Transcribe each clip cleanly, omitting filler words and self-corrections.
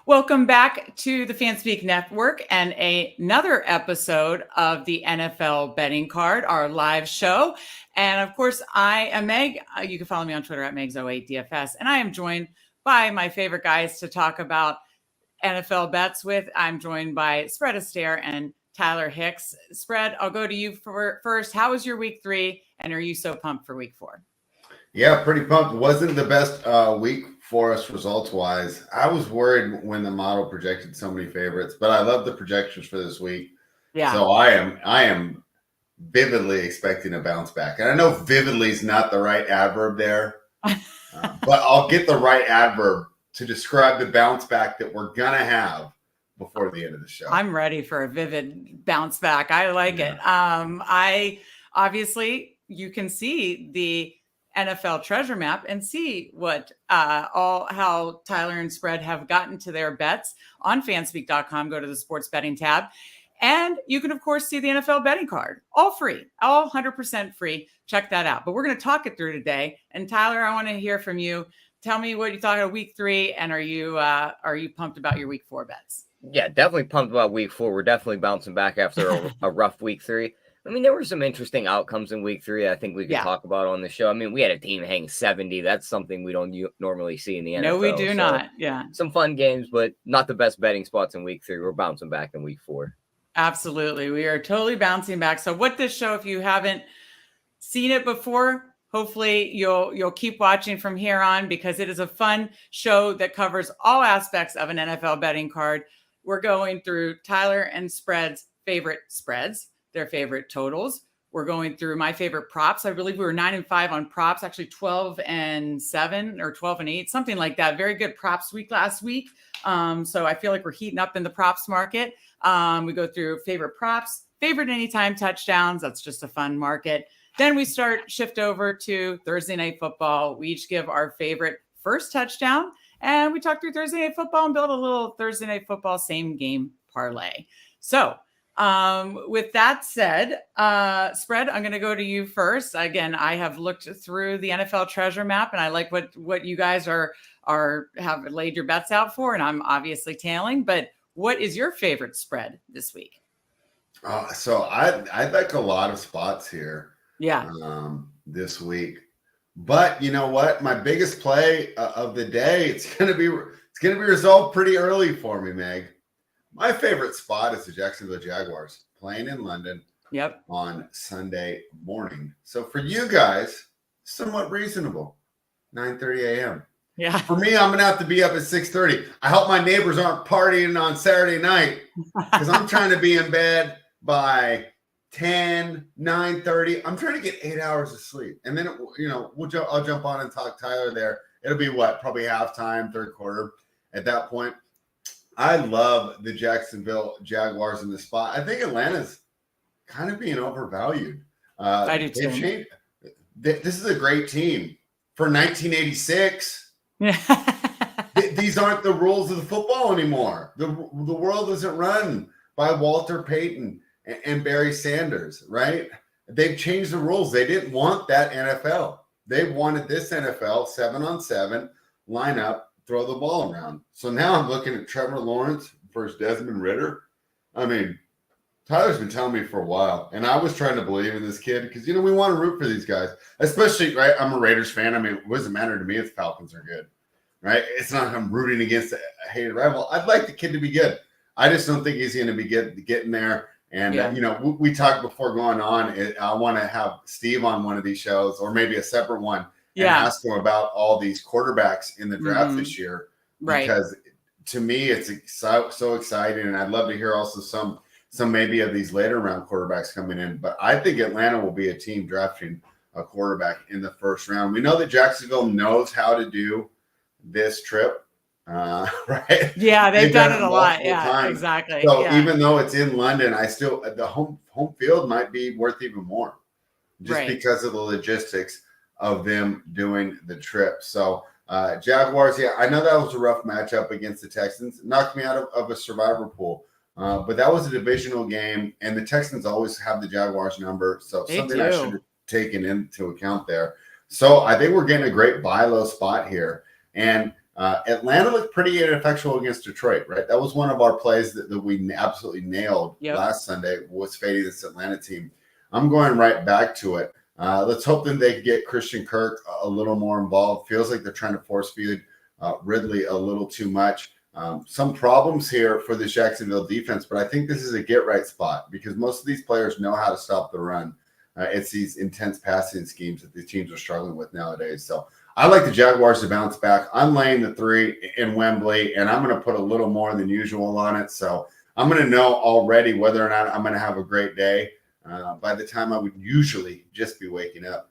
Welcome back to the FanSpeak Network and another episode of the NFL Betting Card, our live show. And of course, I am Meg. You can follow me on Twitter at Megs08DFS. And I am joined by my favorite guys to talk about NFL bets with. I'm joined by Spread Astaire and Tyler Hicks. Spread, I'll go to you first. How was your week 3? And are you so pumped for week 4? Yeah, pretty pumped. Wasn't the best week for us results-wise. I was worried when the model projected so many favorites, but I love the projections for this week. Yeah. So I am vividly expecting a bounce back. And I know vividly is not the right adverb there, but I'll get the right adverb to describe the bounce back that we're going to have before the end of the show. I'm ready for a vivid bounce back. I like it. I obviously, you can see the NFL treasure map and see what how Tyler and Spread have gotten to their bets on fanspeak.com. Go to the sports betting tab. And you can, of course, see the NFL betting card. All free, all 100% free. Check that out. But we're going to talk it through today. And Tyler, I want to hear from you. Tell me what you thought of week 3, and are you pumped about your week 4 bets? Yeah, definitely pumped about week 4. We're definitely bouncing back after a rough week 3. I mean, there were some interesting outcomes in week 3 I think we could talk about on the show. I mean, we had a team hang 70. That's something we don't normally see in the NFL. No, we do not. Yeah. Some fun games, but not the best betting spots in week 3. We're bouncing back in week 4. Absolutely. We are totally bouncing back. So what this show, if you haven't seen it before, hopefully you'll keep watching from here on, because it is a fun show that covers all aspects of an NFL betting card. We're going through Tyler and Spread's favorite spreads, their favorite totals. We're going through my favorite props. I believe we were 9-5 on props, actually 12-7 or 12-8, something like that. Very good props week last week. So I feel like we're heating up in the props market. We go through favorite props, favorite anytime touchdowns. That's just a fun market. Then we shift over to Thursday Night Football. We each give our favorite first touchdown, and we talk through Thursday Night Football and build a little Thursday Night Football same game parlay. So with that said, Spread, I'm going to go to you first. Again, I have looked through the NFL treasure map, and I like what you guys have laid your bets out for, and I'm obviously tailing. But what is your favorite spread this week? So I like a lot of spots here. Yeah. This week, but you know what? My biggest play of the day, it's gonna be resolved pretty early for me, Meg. My favorite spot is the Jacksonville Jaguars playing in London. Yep. On Sunday morning. So for you guys, somewhat reasonable. 9:30 a.m. Yeah. For me, I'm gonna have to be up at 6:30. I hope my neighbors aren't partying on Saturday night, because I'm trying to be in bed by 10, 9:30. I'm trying to get 8 hours of sleep. And then, I'll jump on and talk Tyler there. It'll be probably halftime, third quarter at that point. I love the Jacksonville Jaguars in this spot. I think Atlanta's kind of being overvalued. I do too. This is a great team for 1986. These aren't the rules of the football anymore. The world isn't run by Walter Payton and Barry Sanders, right? They've changed the rules. They didn't want that NFL. They wanted this NFL 7-on-7, line up, throw the ball around. So now I'm looking at Trevor Lawrence versus Desmond Ridder. I mean, Tyler's been telling me for a while, and I was trying to believe in this kid because, we want to root for these guys, especially, right? I'm a Raiders fan. I mean, it doesn't matter to me if Falcons are good, right? It's not like I'm rooting against a hated rival. I'd like the kid to be good. I just don't think he's going to be getting there. And, we talked before going on. I want to have Steve on one of these shows, or maybe a separate one, and ask him about all these quarterbacks in the draft this year. Right. Because to me, it's so exciting. And I'd love to hear also some maybe of these later round quarterbacks coming in. But I think Atlanta will be a team drafting a quarterback in the first round. We know that Jacksonville knows how to do this trip. Right? Yeah, they've done it a lot. Yeah, times. Exactly. So even though it's in London, I still the home field might be worth even more, just because of the logistics of them doing the trip. So Jaguars, I know that was a rough matchup against the Texans. Knocked me out of a survivor pool, but that was a divisional game, and the Texans always have the Jaguars number, so something I should have taken into account there. So I think we're getting a great buy low spot here. And Atlanta looked pretty ineffectual against Detroit, right? That was one of our plays that we absolutely nailed last Sunday, was fading this Atlanta team. I'm going right back to it. Let's hope that they get Christian Kirk a little more involved. Feels like they're trying to force feed Ridley a little too much. Some problems here for the Jacksonville defense, but I think this is a get-right spot because most of these players know how to stop the run. It's these intense passing schemes that the teams are struggling with nowadays. So I like the Jaguars to bounce back. I'm laying the 3 in Wembley, and I'm going to put a little more than usual on it. So I'm going to know already whether or not I'm going to have a great day by the time I would usually just be waking up.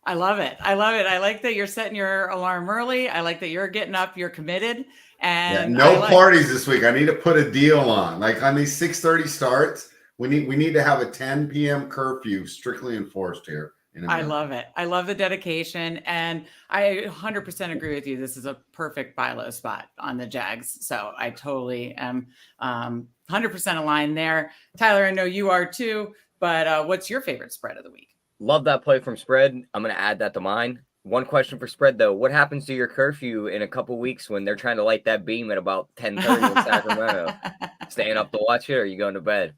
I love it. I love it. I like that you're setting your alarm early. I like that you're getting up. You're committed. And no parties this week. I need to put a deal on. Like on these 6:30 starts, we need to have a 10 p.m. curfew strictly enforced here. I love it. I love the dedication. And I 100% agree with you. This is a perfect buy low spot on the Jags. So I totally am 100% aligned there. Tyler, I know you are too, but what's your favorite spread of the week? Love that play from spread. I'm going to add that to mine. One question for spread, though. What happens to your curfew in a couple weeks when they're trying to light that beam at about 10:30 in Sacramento? Staying up to watch it, or are you going to bed?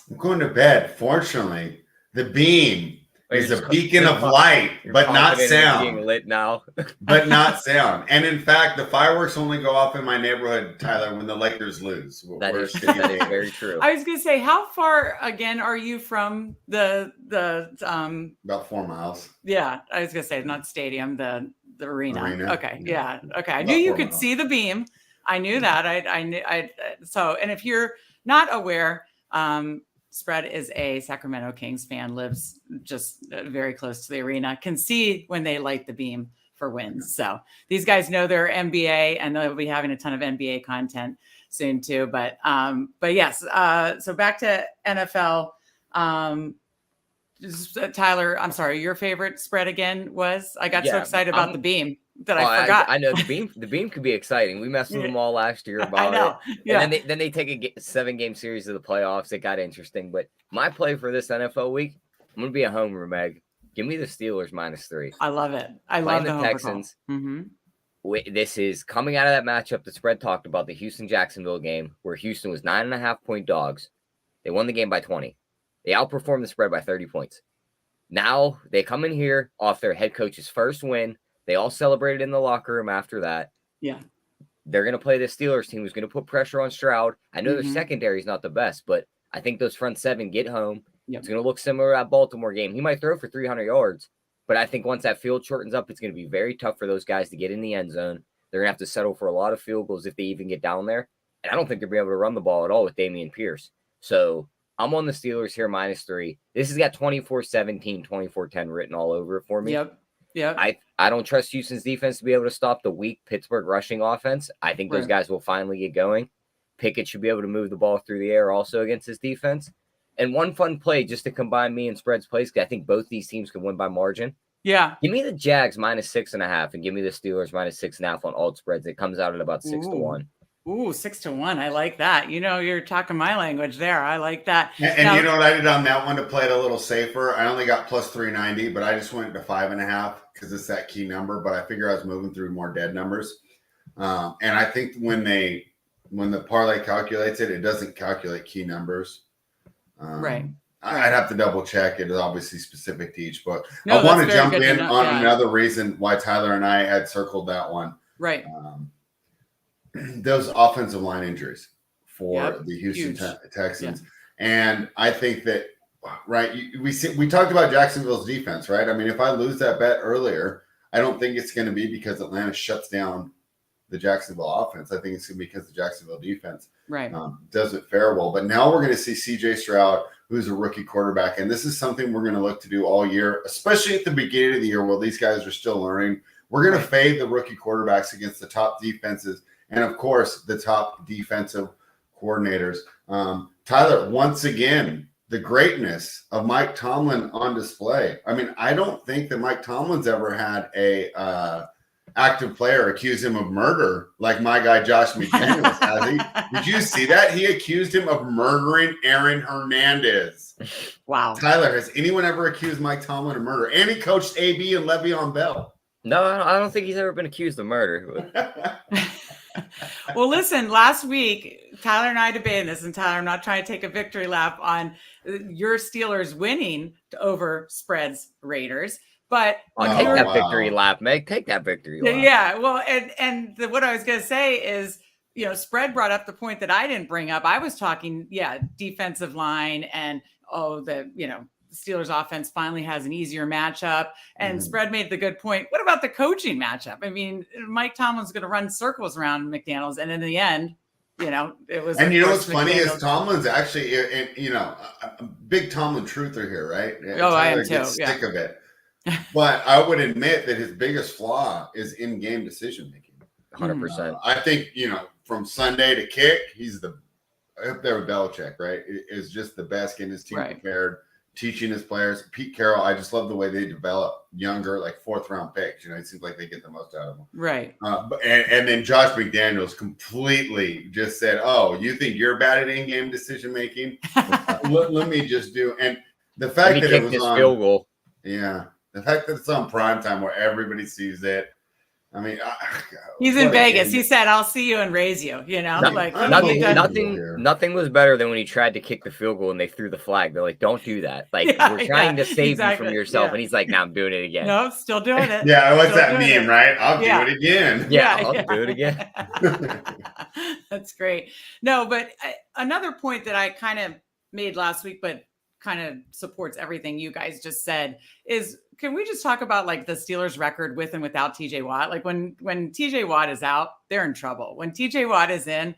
I'm going to bed. Fortunately, the beam is a beacon of light, but not sound. Being lit now. But not sound. And in fact, the fireworks only go off in my neighborhood, Tyler, when the Lakers lose. That is very true. I was going to say, how far again are you from the about 4 miles? Yeah, I was going to say not stadium, the arena. Okay, yeah. Okay, I About knew you 4 could miles. see the beam. I knew that. I knew. So, and if you're not aware, Spread is a Sacramento Kings fan, lives just very close to the arena, can see when they light the beam for wins. So these guys know their NBA, and they'll be having a ton of NBA content soon too. But yes, so back to NFL. Tyler, I'm sorry, your favorite spread again was? I got so excited about the beam that I forgot. I know the beam could be exciting. We messed with them all last year about it. Yeah. And then they take a 7-game series of the playoffs. It got interesting. But my play for this NFL week, I'm going to be a homer, Meg. Give me the Steelers -3. I love it. I love the Texans. Mm-hmm. This is coming out of that matchup that Spread talked about, the Houston-Jacksonville game, where Houston was 9.5-point dogs. They won the game by 20. They outperformed the spread by 30 points. Now they come in here off their head coach's first win. They all celebrated in the locker room after that. Yeah. They're going to play the Steelers team who's going to put pressure on Stroud. I know their secondary is not the best, but I think those front seven get home. Yep. It's going to look similar to that Baltimore game. He might throw for 300 yards, but I think once that field shortens up, it's going to be very tough for those guys to get in the end zone. They're going to have to settle for a lot of field goals if they even get down there. And I don't think they'll be able to run the ball at all with Dameon Pierce. So I'm on the Steelers here -3. This has got 24-17, 24-10 written all over it for me. Yep. Yeah. I don't trust Houston's defense to be able to stop the weak Pittsburgh rushing offense. I think those guys will finally get going. Pickett should be able to move the ball through the air also against his defense. And one fun play just to combine me and Spread's plays, because I think both these teams can win by margin. Yeah. Give me the Jags -6.5 and give me the Steelers -6.5 on alt spreads. It comes out at about 6-1. Ooh, 6-1. I like that. You know, you're talking my language there. I like that. And now, you know what I did on that one to play it a little safer? I only got +390, but I just went to 5.5 because it's that key number. But I figure I was moving through more dead numbers. And I think when the parlay calculates it, it doesn't calculate key numbers. Right. I'd have to double check. It is obviously specific to each book. No, I want to jump in on another reason why Tyler and I had circled that one. Right. Those offensive line injuries for the Houston Texans. Yeah. And I think that, we talked about Jacksonville's defense, right? I mean, if I lose that bet earlier, I don't think it's going to be because Atlanta shuts down the Jacksonville offense. I think it's going to be because the Jacksonville defense doesn't fare well. But now we're going to see CJ Stroud, who's a rookie quarterback. And this is something we're going to look to do all year, especially at the beginning of the year while these guys are still learning. We're going to fade the rookie quarterbacks against the top defenses and, of course, the top defensive coordinators. Tyler, once again, the greatness of Mike Tomlin on display. I mean, I don't think that Mike Tomlin's ever had a active player accuse him of murder like my guy Josh McDaniels has. Did you see that? He accused him of murdering Aaron Hernandez. Wow. Tyler, has anyone ever accused Mike Tomlin of murder? And he coached AB and Le'Veon Bell. No, I don't think he's ever been accused of murder. Well, listen, last week, Tyler and I debated this, and Tyler, I'm not trying to take a victory lap on your Steelers winning over spreads Raiders, but I'll take that victory lap, Meg. Take that victory lap. Yeah, well, what I was going to say is, spread brought up the point that I didn't bring up. I was talking, defensive line and, Steelers offense finally has an easier matchup, and spread made the good point. What about the coaching matchup? I mean, Mike Tomlin's going to run circles around McDaniels, and in the end, it was. And what's funny is Tomlin's actually, a big Tomlin truther here, right? Oh, I am too. Sick of it. But I would admit that his biggest flaw is in-game decision making. 100%. I think from Sunday to kick, he's up there with Belichick, right? Is just the best, getting his team prepared, teaching his players. Pete Carroll, I just love the way they develop younger, like 4th round picks. It seems like they get the most out of them. Right. And then Josh McDaniels completely just said, "Oh, you think you're bad at in-game decision making? Let me just do." And the fact that it was on field goal. Yeah. The fact that it's on primetime where everybody sees it. I mean, he's in Vegas. He said, "I'll see you and raise you." Nothing was better than when he tried to kick the field goal and they threw the flag. They're like, "Don't do that. Like, we're trying to save you from yourself." And he's like, "No, I'm doing it again." No, still doing it. Yeah, what's that meme, right? I'll do it again. Yeah, I'll do it again. That's great. No, but another point that I kind of made last week, but kind of supports everything you guys just said, is can we just talk about like the Steelers record with and without TJ Watt? Like when TJ Watt is out, they're in trouble. When TJ Watt is in,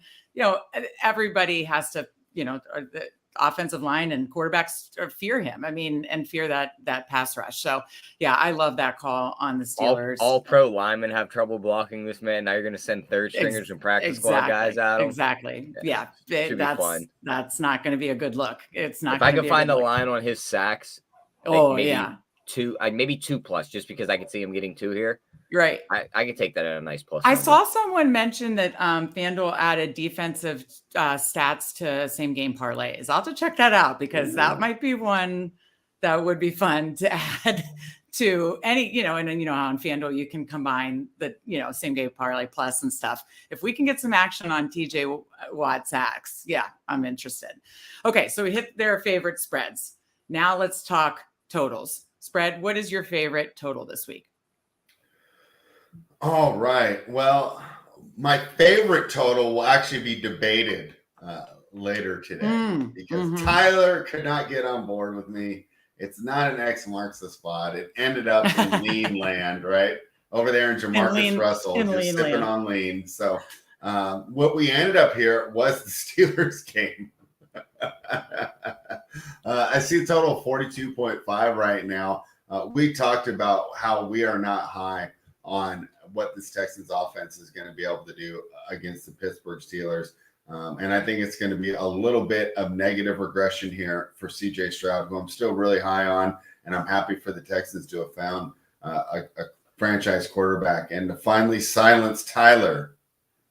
everybody has to, the offensive line and quarterbacks fear him. I mean, and fear that pass rush. So yeah, I love that call on the Steelers. All pro linemen have trouble blocking this man. Now you're going to send third stringers and practice squad guys out. Exactly. Yeah. That's not going to be a good look. It's not. If I could find a line on his sacks. Maybe 2+, just because I could see him getting 2 here. Right. I could take that at a nice plus. I saw someone mention that FanDuel added defensive stats to same game parlays. I'll have to check that out because that might be one that would be fun to add to any, and then, how on FanDuel you can combine the, same game parlay plus and stuff. If we can get some action on TJ Watt sacks, I'm interested. Okay. So we hit their favorite spreads. Now let's talk totals. Spread, what is your favorite total this week? All right. Well, my favorite total will actually be debated later today because Tyler could not get on board with me. It's not an X marks the spot. It ended up in lean land, right? Over there in Jamarcus Russell, just sipping on lean. So what we ended up here was the Steelers game. I see a total of 42.5 right now. We talked about how we are not high on what this Texans offense is going to be able to do against the Pittsburgh Steelers. And I think it's going to be a little bit of negative regression here for CJ Stroud, who I'm still really high on. And I'm happy for the Texans to have found a franchise quarterback and to finally silence Tyler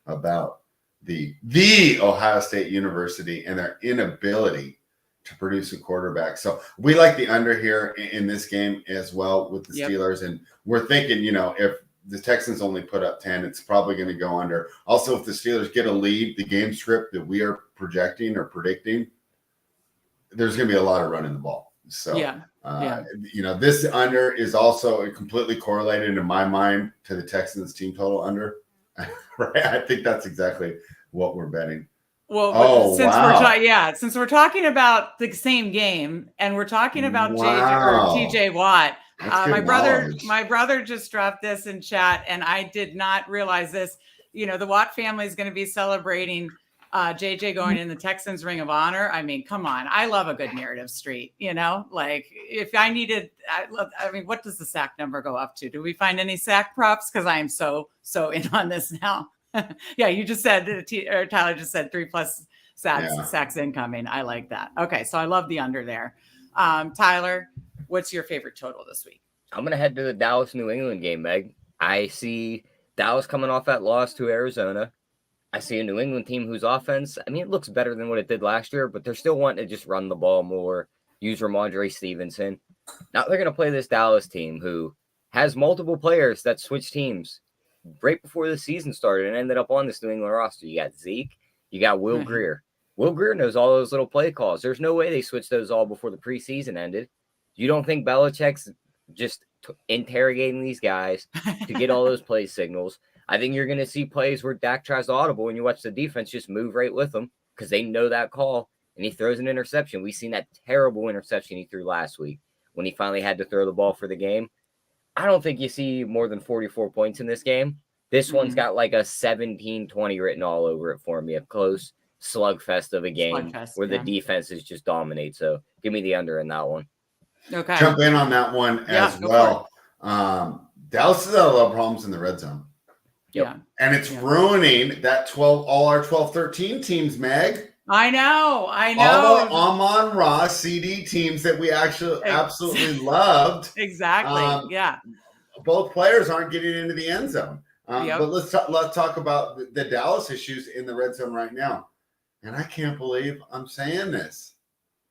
about the Ohio State University and their inability to produce a quarterback. So we like the under here in this game as well with the Steelers. And we're thinking, if the Texans only put up 10, it's probably going to go under. Also, if the Steelers get a lead, the game script that we are projecting or predicting, there's going to be a lot of running the ball. So, this under is also completely correlated in my mind to the Texans team total under. Right? I think that's exactly what we're betting. Well, since we're talking about the same game and we're talking about TJ Watt, my brother just dropped this in chat and I did not realize this. The Watt family is going to be celebrating JJ going in the Texans Ring of Honor. I mean, come on. I love a good narrative street, like if I needed, what does the sack number go up to? Do we find any sack props? Cause I am so in on this now. Yeah. You just said, Tyler just said 3+ sacks incoming. I like that. Okay. So I love the under there. Tyler, what's your favorite total this week? I'm going to head to the Dallas New England game, Meg. I see Dallas coming off that loss to Arizona. I see a New England team whose offense, it looks better than what it did last year, but they're still wanting to just run the ball more, use Ramondre Stevenson. Now they're going to play this Dallas team who has multiple players that switch teams right before the season started and ended up on this New England roster. You got Zeke, you got Will Grier. Will Grier knows all those little play calls. There's no way they switched those all before the preseason ended. You don't think Belichick's just interrogating these guys to get all those play signals? I think you're going to see plays where Dak tries to audible and you watch the defense just move right with him because they know that call, and he throws an interception. We've seen that terrible interception he threw last week when he finally had to throw the ball for the game. I don't think you see more than 44 points in this game. This one's got like a 17-20 written all over it for me, a close slugfest of a game where the defenses just dominate. So give me the under in that one. Okay. Jump in on that one as well. Dallas has had a lot of problems in the red zone. Yeah. And it's ruining that all our 12-13 teams, Meg. I know. All the Amon-Ra CD teams that we actually absolutely loved. Exactly. Both players aren't getting into the end zone. But let's talk about the Dallas issues in the red zone right now. And I can't believe I'm saying this.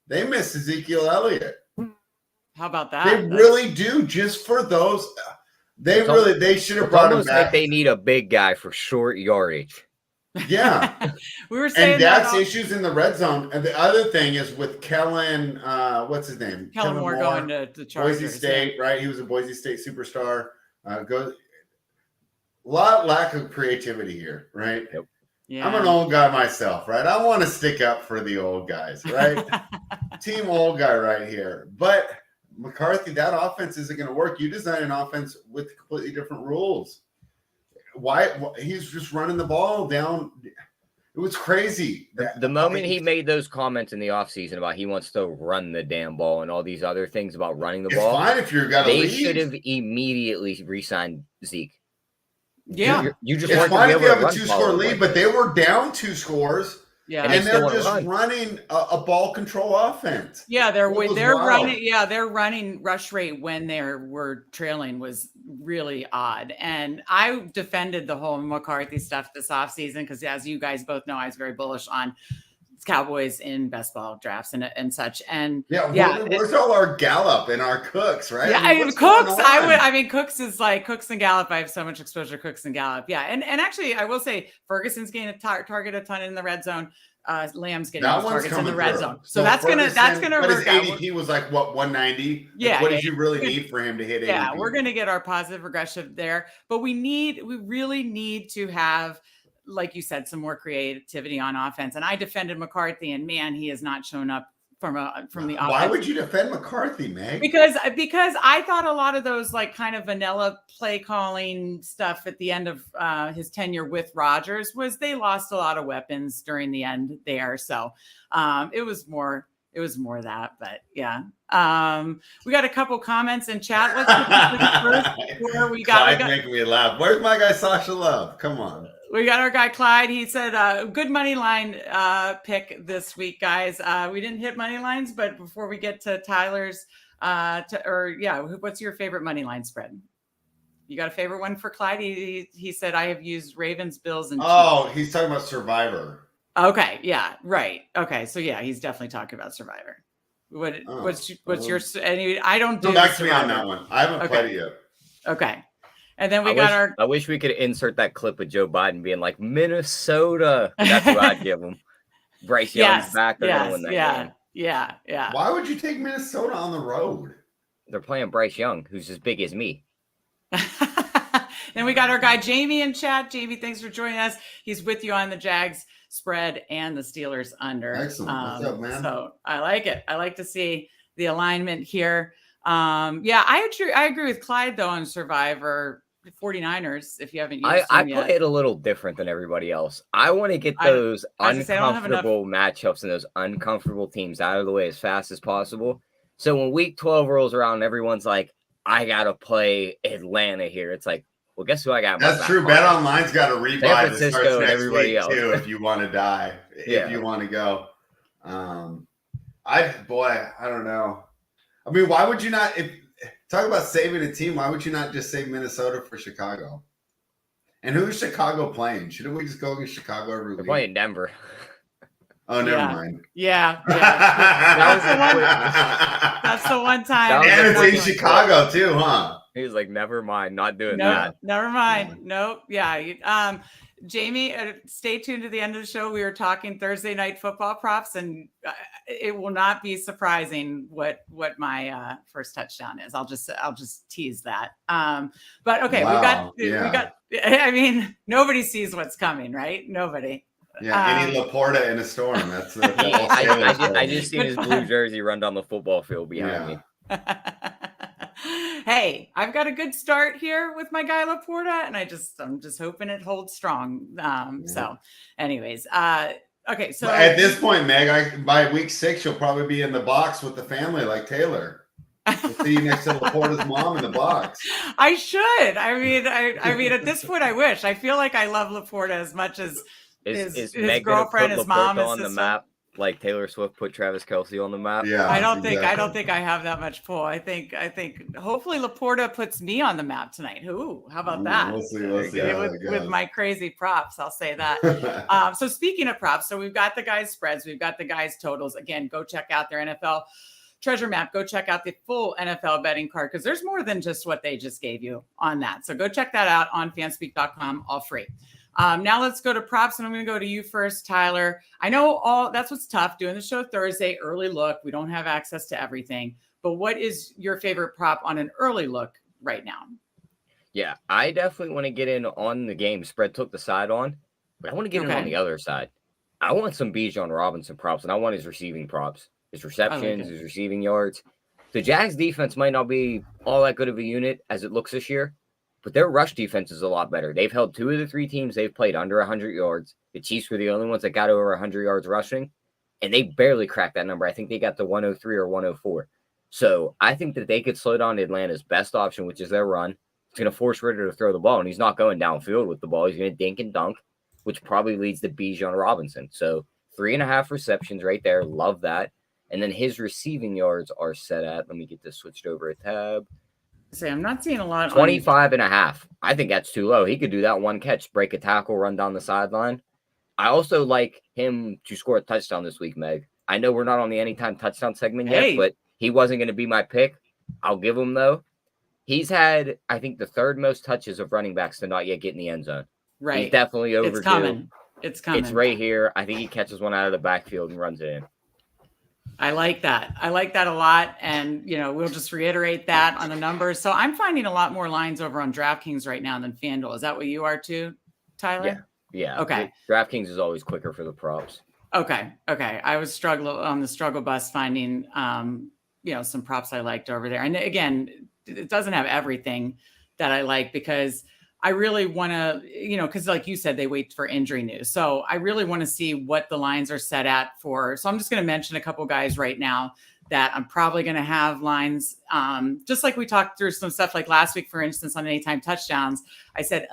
They miss Ezekiel Elliott. How about that? They really do, just for those. They should have brought him back. Like they need a big guy for short yardage. Yeah. We were saying and that's issues in the red zone. And the other thing is with Kellen, what's his name? Kellen Moore going to the Chargers. Boise State, right? He was a Boise State superstar. Lack of creativity here, right? Yep. Yeah. I'm an old guy myself, right? I want to stick up for the old guys, right? Team old guy right here. But McCarthy, that offense isn't going to work. You design an offense with completely different rules. Why he's just running the ball down? It was crazy. The moment he made those comments in the offseason about he wants to run the damn ball and all these other things about running the ball, fine if you're gonna they should have immediately re-signed Zeke. Yeah, you just it's fine if you have a 2-score lead, but they were down 2 scores. Yeah, and they're just running a ball control offense. Yeah, they're running. Yeah, their running rush rate when they were trailing was really odd. And I defended the whole McCarthy stuff this offseason because, as you guys both know, I was very bullish on Cowboys in best ball drafts and such. And where's all our Gallup and our Cooks, right? Yeah, Cooks. Cooks is like Cooks and Gallup. I have so much exposure to Cooks and Gallup. Yeah, and actually, I will say Ferguson's getting a target a ton in the red zone. Lamb's getting targets in the red zone. So that's gonna But his work out. ADP was like what 190. Yeah. What did you really need for him to hit ADP? Yeah, we're gonna get our positive regression there, but we really need to have, like you said, some more creativity on offense. And I defended McCarthy, and man, he has not shown up from the offense. Why would you defend McCarthy, Meg? Because I thought a lot of those like kind of vanilla play calling stuff at the end of his tenure with Rodgers was they lost a lot of weapons during the end there. So it was more that, but yeah. We got a couple comments in chat. Let's get first. We got making me laugh. Where's my guy Sasha Love? Come on. We got our guy Clyde. He said, good money line pick this week, guys. We didn't hit money lines, but before we get to Tyler's, what's your favorite money line spread? You got a favorite one for Clyde? He said, I have used Ravens, Bills, and Chiefs. He's talking about Survivor. Okay, yeah, right. Okay, so yeah, he's definitely talking about Survivor. What's your? I don't do. Come back to me on that one. I haven't played it yet. Okay. And then I wish we could insert that clip with Joe Biden being like, Minnesota. That's what I'd give him. Bryce Young's back. They're going to win that game. Yeah. Why would you take Minnesota on the road? They're playing Bryce Young, who's as big as me. Then we got our guy Jamie in chat. Jamie, thanks for joining us. He's with you on the Jags spread and the Steelers under. Excellent. What's up, man? So I like it. I like to see the alignment here. I agree with Clyde though on Survivor. 49ers, if you haven't used I play it a little different than everybody else. I want to get those uncomfortable matchups and those uncomfortable teams out of the way as fast as possible. So when week 12 rolls around, everyone's like, I got to play Atlanta here. It's like, well, guess who I got? That's true. BetOnline's got a rebuy that starts next everybody week else. too if you want to die, if you want to go. I don't know. I mean, why would you not talk about saving a team? Why would you not just save Minnesota for Chicago? And who's Chicago playing? Shouldn't we just go against Chicago every week? They're playing Denver. Oh, never mind. Yeah. That's the one time. And it's in Chicago too, huh? He was like, never mind, not doing Nope, that. never mind. Nope. Yeah. Jamie, stay tuned to the end of the show. We were talking Thursday night football props, and it will not be surprising what my first touchdown is. I'll just tease that. But okay, Wow. we got. I mean, nobody sees what's coming, right? Nobody. Yeah, any Laporta in a storm. That's I just seen his blue jersey run down the football field behind me. Hey, I've got a good start here with my guy Laporta, and I'm just hoping it holds strong. So anyways, okay. So at this point, Meg, by week 6, you'll probably be in the box with the family like Taylor. We'll see you next to Laporta's mom in the box. I should. I mean, at this point, I wish. I feel like I love Laporta as much as his girlfriend, his mom, his on sister. The map. Like Taylor Swift put Travis Kelce on the map. Yeah, I don't think I have that much pull. I think hopefully Laporta puts me on the map tonight. Ooh, how about that? We'll see with my crazy props, I'll say that. So speaking of props, so we've got the guys' spreads, we've got the guys' totals. Again, go check out their NFL treasure map. Go check out the full NFL betting card because there's more than just what they just gave you on that. So go check that out on fanspeak.com, all free. Now let's go to props, and I'm going to go to you first, Tyler. I know that's what's tough doing the show Thursday, early look. We don't have access to everything, but what is your favorite prop on an early look right now? Yeah, I definitely want to get in on the game. Spread took the side on, but I want to get in on the other side. I want some Bijan Robinson props, and I want his receiving props, his receptions, his receiving yards. The Jags defense might not be all that good of a unit as it looks this year, but their rush defense is a lot better. They've held 2 of the 3 teams they've played under 100 yards. The Chiefs were the only ones that got over 100 yards rushing, and they barely cracked that number. I think they got to 103 or 104. So I think that they could slow down Atlanta's best option, which is their run. It's going to force Ritter to throw the ball, and he's not going downfield with the ball. He's going to dink and dunk, which probably leads to Bijan Robinson. So 3.5 receptions right there. Love that. And then his receiving yards are set at, let me get this switched over a tab. Say, I'm not seeing a lot. 25.5. I think that's too low. He could do that one catch, break a tackle, run down the sideline. I also like him to score a touchdown this week, Meg. I know we're not on the anytime touchdown segment yet, but he wasn't going to be my pick. I'll give him, though. He's had, I think, the 3rd most touches of running backs to not yet get in the end zone. Right. He's definitely overdue. It's coming. It's right here. I think he catches one out of the backfield and runs it in. I like that. I like that a lot. And, we'll just reiterate that on the numbers. So I'm finding a lot more lines over on DraftKings right now than FanDuel. Is that what you are too, Tyler? Yeah. Okay. DraftKings is always quicker for the props. Okay. I was on the struggle bus finding, some props I liked over there. And again, it doesn't have everything that I like because I really want to, because like you said, they wait for injury news. So I really want to see what the lines are set at for. So I'm just going to mention a couple guys right now that I'm probably going to have lines. Just like we talked through some stuff like last week, for instance, on anytime touchdowns, I said,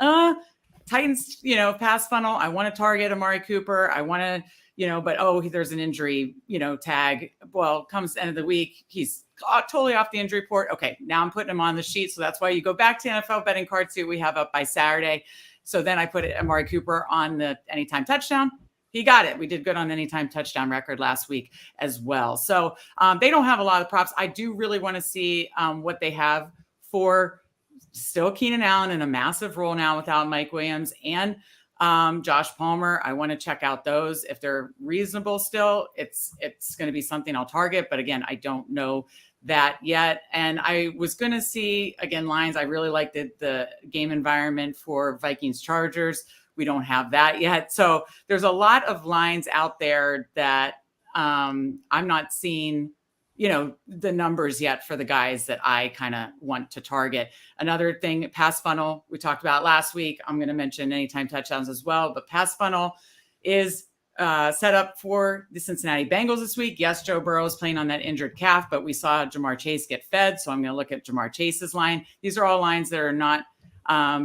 Titans, pass funnel. I want to target Amari Cooper. I want to, but there's an injury, tag. Well, comes the end of the week, he's totally off the injury report. Okay, now I'm putting him on the sheet. So that's why you go back to NFL betting card, see what we have up by Saturday. So then I put Amari Cooper on the anytime touchdown. He got it. We did good on anytime touchdown record last week as well. So they don't have a lot of props. I do really want to see what they have for still Keenan Allen in a massive role now without Mike Williams and Josh Palmer. I want to check out those. If they're reasonable still, it's going to be something I'll target. But again, I don't know that yet. And I was going to see, again, lines. I really liked the game environment for Vikings Chargers. We don't have that yet. So there's a lot of lines out there that I'm not seeing, the numbers yet for the guys that I kind of want to target. Another thing, pass funnel, we talked about last week. I'm going to mention anytime touchdowns as well, but pass funnel is set up for the Cincinnati Bengals this week. Yes, Joe Burrow is playing on that injured calf, but we saw Jamar Chase get fed. So I'm going to look at Jamar Chase's line. These are all lines that are not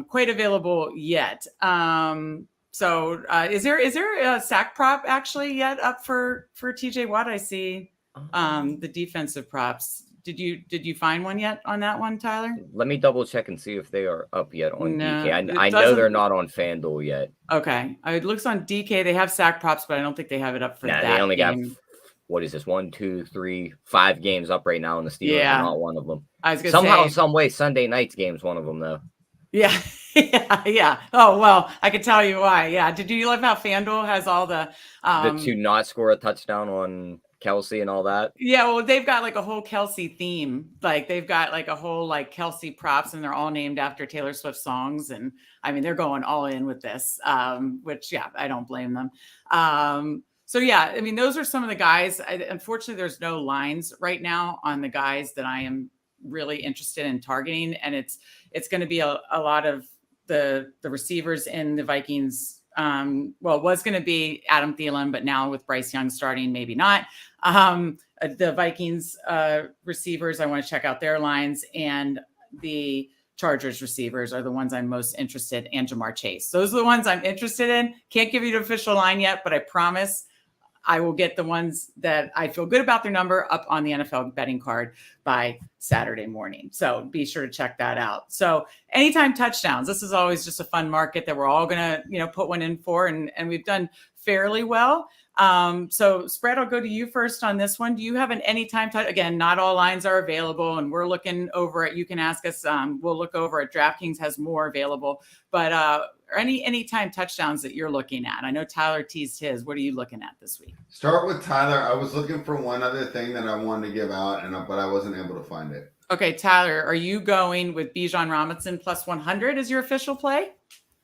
quite available yet. So is there a sack prop actually yet up for TJ Watt? I see the defensive props. Did you find one yet on that one, Tyler? Let me double check and see if they are up yet on DK. I know they're not on FanDuel yet. Okay. It looks on DK. They have sack props, but I don't think they have it up for that. They only got what is this? 1, 2, 3, 5 games up right now, and the Steelers Yeah. are not one of them. I was gonna Somehow, say, some way, Sunday night's game's one of them, though. yeah, yeah. Oh well, I can tell you why. Yeah. Did you love how FanDuel has all the To not score a touchdown on Kelsey and all that? Yeah, well, they've got like a whole Kelsey theme. Like they've got like a whole like Kelsey props, and they're all named after Taylor Swift songs. And I mean, they're going all in with this, which yeah, I don't blame them. So yeah, I mean, those are some of the guys. Unfortunately, there's no lines right now on the guys that I am really interested in targeting, and it's going to be a lot of the receivers in the Vikings. Well, it was going to be Adam Thielen, but now with Bryce Young starting, maybe not. The Vikings receivers, I want to check out their lines, and the Chargers receivers are the ones I'm most interested in, and Jamar Chase. Those are the ones I'm interested in. Can't give you the official line yet, but I promise I will get the ones that I feel good about their number up on the NFL betting card by Saturday morning. So be sure to check that out. So anytime touchdowns, this is always just a fun market that we're all going to, put one in for, and we've done fairly well. So Spread, I'll go to you first on this one. Do you have an anytime touch? Again, not all lines are available, and we're looking over at, you can ask us, we'll look over at DraftKings has more available, but, anytime touchdowns that you're looking at? I know Tyler teased his. What are you looking at this week? Start with Tyler. I was looking for one other thing that I wanted to give out, but I wasn't able to find it. Okay, Tyler, are you going with Bijan Robinson plus 100 as your official play?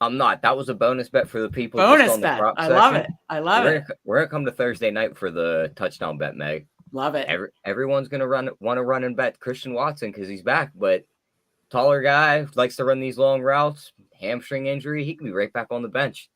I'm not. That was a bonus bet for the people. Bonus just on bet. The prop I section. love it. I love it. We're gonna come to Thursday night for the touchdown bet, Meg. Love it. Everyone's gonna want to run and bet Christian Watson because he's back, but taller guy likes to run these long routes. Hamstring injury, he can be right back on the bench.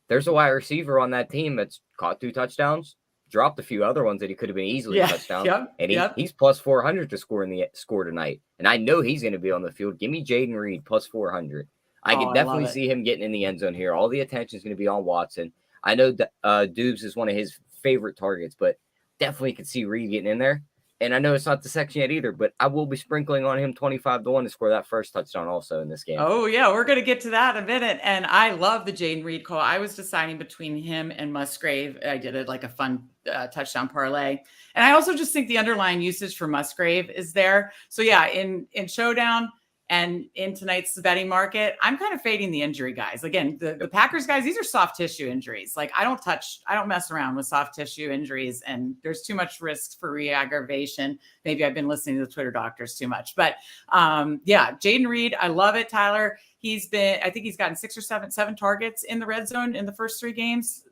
There's a wide receiver on that team that's caught 2 touchdowns, dropped a few other ones that he could have been easily touchdowns, and he's plus 400 to score tonight. And I know he's going to be on the field. Give me Jaden Reed plus 400. I can definitely see him getting in the end zone here. All the attention is going to be on Watson. I know Dubes is one of his favorite targets, but definitely could see Reed getting in there. And I know it's not the section yet either, but I will be sprinkling on him 25-1 to score that first touchdown also in this game. Oh, yeah. We're going to get to that in a minute. And I love the Jaden Reed call. I was deciding between him and Musgrave. I did it like a fun touchdown parlay. And I also just think the underlying usage for Musgrave is there. So, yeah, in Showdown and in tonight's betting market, I'm kind of fading the injury guys. Again, the Packers guys, these are soft tissue injuries. Like I don't mess around with soft tissue injuries, and there's too much risk for re-aggravation. Maybe I've been listening to the Twitter doctors too much, but yeah, Jaden Reed, I love it. Tyler, I think he's gotten 6 or 7 targets in the red zone in the first 3 games,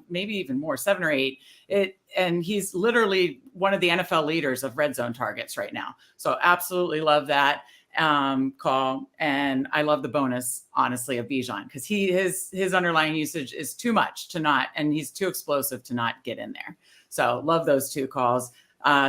maybe even more, 7 or 8. And he's literally one of the NFL leaders of red zone targets right now. So absolutely love that call, and I love the bonus, honestly, of Bijan because his underlying usage is too much to not, and he's too explosive to not get in there. So love those 2 calls.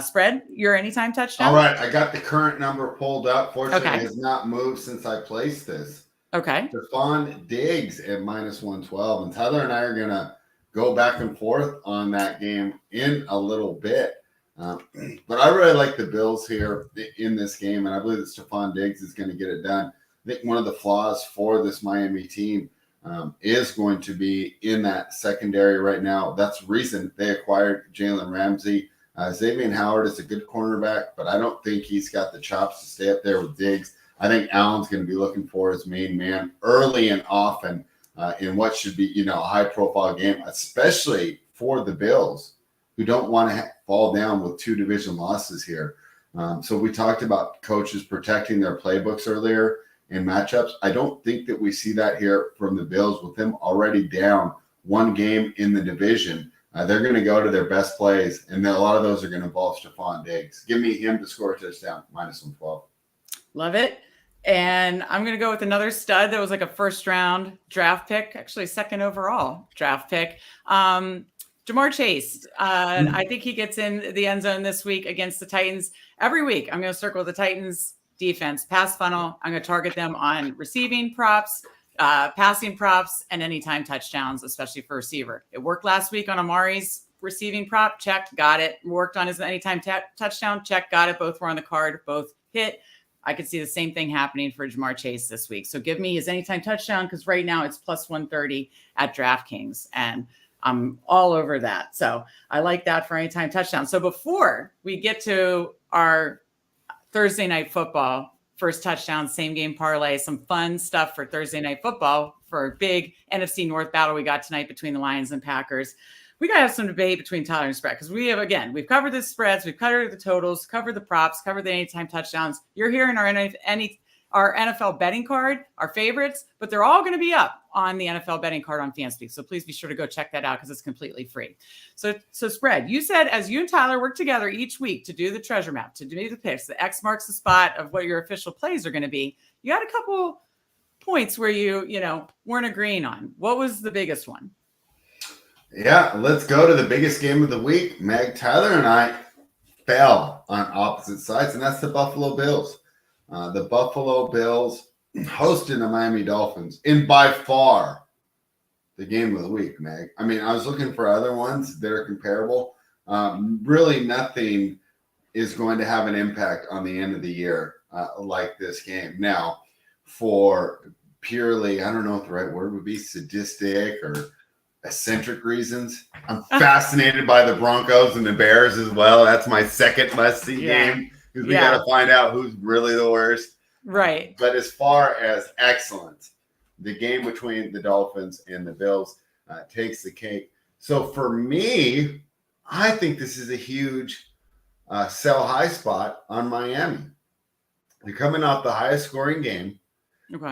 Spread your anytime touchdown. All right, I got the current number pulled up. Fortunately, Okay. It has not moved since I placed this. Okay. Stephon Diggs at minus 112, and Tyler and I are gonna go back and forth on that game in a little bit. But I really like the Bills here in this game, and I believe that Stephon Diggs is going to get it done. I think one of the flaws for this Miami team is going to be in that secondary right now. That's the reason they acquired Jalen Ramsey. Xavier Howard is a good cornerback, but I don't think he's got the chops to stay up there with Diggs. I think Allen's going to be looking for his main man early and often in what should be, a high-profile game, especially for the Bills, who don't want to fall down with 2 division losses here. So we talked about coaches protecting their playbooks earlier in matchups. I don't think that we see that here from the Bills with them already down 1 game in the division. They're going to go to their best plays, and a lot of those are going to involve Stephon Diggs. Give me him to score a touchdown, minus 112. Love it. And I'm going to go with another stud that was like a first-round draft pick, actually 2nd overall draft pick. Jamar Chase, I think he gets in the end zone this week against the Titans. Every week, I'm going to circle the Titans defense, pass funnel. I'm going to target them on receiving props, passing props, and anytime touchdowns, especially for receiver. It worked last week on Amari's receiving prop. Check, got it. Worked on his anytime touchdown. Check, got it. Both were on the card. Both hit. I could see the same thing happening for Jamar Chase this week. So give me his anytime touchdown because right now it's plus 130 at DraftKings. And I'm all over that. So I like that for anytime touchdown. So before we get to our Thursday night football, first touchdown, same game parlay, some fun stuff for Thursday night football for a big NFC North battle we got tonight between the Lions and Packers. We got to have some debate between Tyler and spread because we've covered the spreads, we've covered the totals, covered the props, covered the anytime touchdowns. You're hearing our NFL betting card, our favorites, but they're all going to be up on the NFL betting card on FanSpeak. So please be sure to go check that out because it's completely free. So spread, you said as you and Tyler work together each week to do the treasure map, to do the picks, the X marks the spot of what your official plays are going to be. You had a couple points where you weren't agreeing on. What was the biggest one? Yeah, let's go to the biggest game of the week. Meg, Tyler, and I fell on opposite sides, and that's the Buffalo Bills. The Buffalo Bills hosting the Miami Dolphins in by far the game of the week, Meg. I mean, I was looking for other ones that are comparable. Really nothing is going to have an impact on the end of the year like this game. Now, for purely, I don't know what the right word would be, sadistic or eccentric reasons, I'm fascinated by the Broncos and the Bears as well. That's my second must-see game. Because we got to find out who's really the worst. Right. But as far as excellence, the game between the Dolphins and the Bills takes the cake. So for me, I think this is a huge sell high spot on Miami. They're coming off the highest scoring game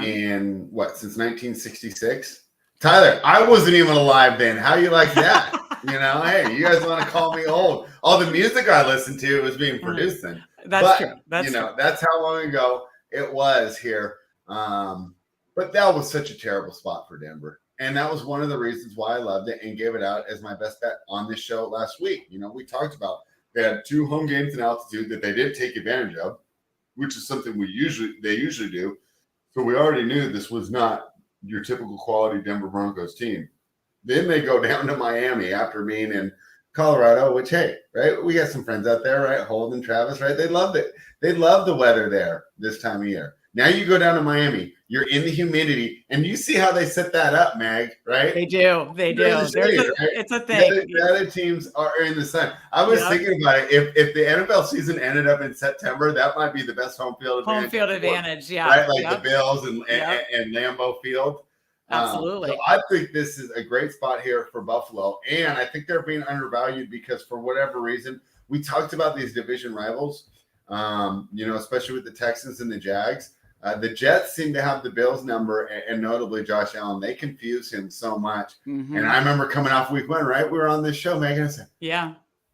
in since 1966. Tyler, I wasn't even alive then. How you like that? Hey, you guys want to call me old? All the music I listened to was being produced then. That's true. That's that's how long ago it was here. But that was such a terrible spot for Denver. And that was one of the reasons why I loved it and gave it out as my best bet on this show last week. We talked about they had 2 home games in altitude that they did take advantage of, which is something they usually do. So we already knew this was not your typical quality Denver Broncos team. Then they go down to Miami after being in Colorado, which, hey, right, we got some friends out there, right? Holden, Travis, right? They loved it. They love the weather there this time of year. Now you go down to Miami, you're in the humidity, and you see how they set that up, Mag, right? They do. It's a thing. The other teams are in the sun. I was thinking about it. If the NFL season ended up in September, that might be the best home field advantage. Home field advantage, yeah. Right, like the Bills and Lambeau Field. Absolutely. So I think this is a great spot here for Buffalo, and I think they're being undervalued because for whatever reason, we talked about these division rivals, especially with the Texans and the Jags. The Jets seem to have the Bills number, and notably Josh Allen. They confuse him so much. Mm-hmm. And I remember coming off week 1, right? We were on this show, Megan. I said,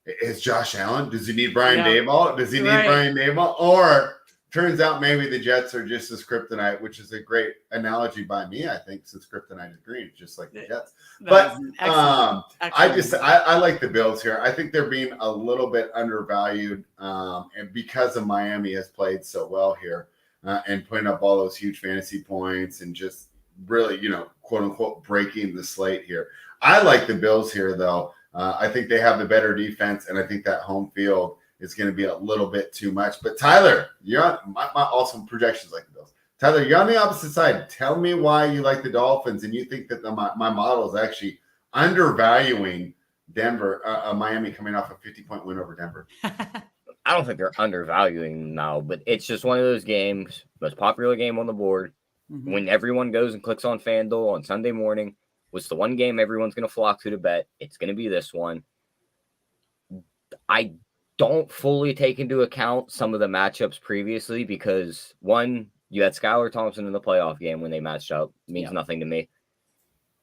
is Josh Allen? Does he need Brian Daboll? Does he need Brian Daboll? Or turns out maybe the Jets are just as kryptonite, which is a great analogy by me, I think, since kryptonite is green, just like the Jets. But I like the Bills here. I think they're being a little bit undervalued, and because of Miami has played so well here. And putting up all those huge fantasy points and just really, quote unquote, breaking the slate here. I like the Bills here, though. I think they have the better defense, and I think that home field is going to be a little bit too much. But Tyler, you're on my awesome projections like the Bills. Tyler, you're on the opposite side. Tell me why you like the Dolphins and you think that my model is actually undervaluing Denver, Miami coming off a 50-point win over Denver. I don't think they're undervaluing them now, but it's just one of those games, most popular game on the board. Mm-hmm. When everyone goes and clicks on FanDuel on Sunday morning, was the one game everyone's going to flock to bet. It's going to be this one. I don't fully take into account some of the matchups previously because, one, you had Skylar Thompson in the playoff game when they matched up. It means nothing to me.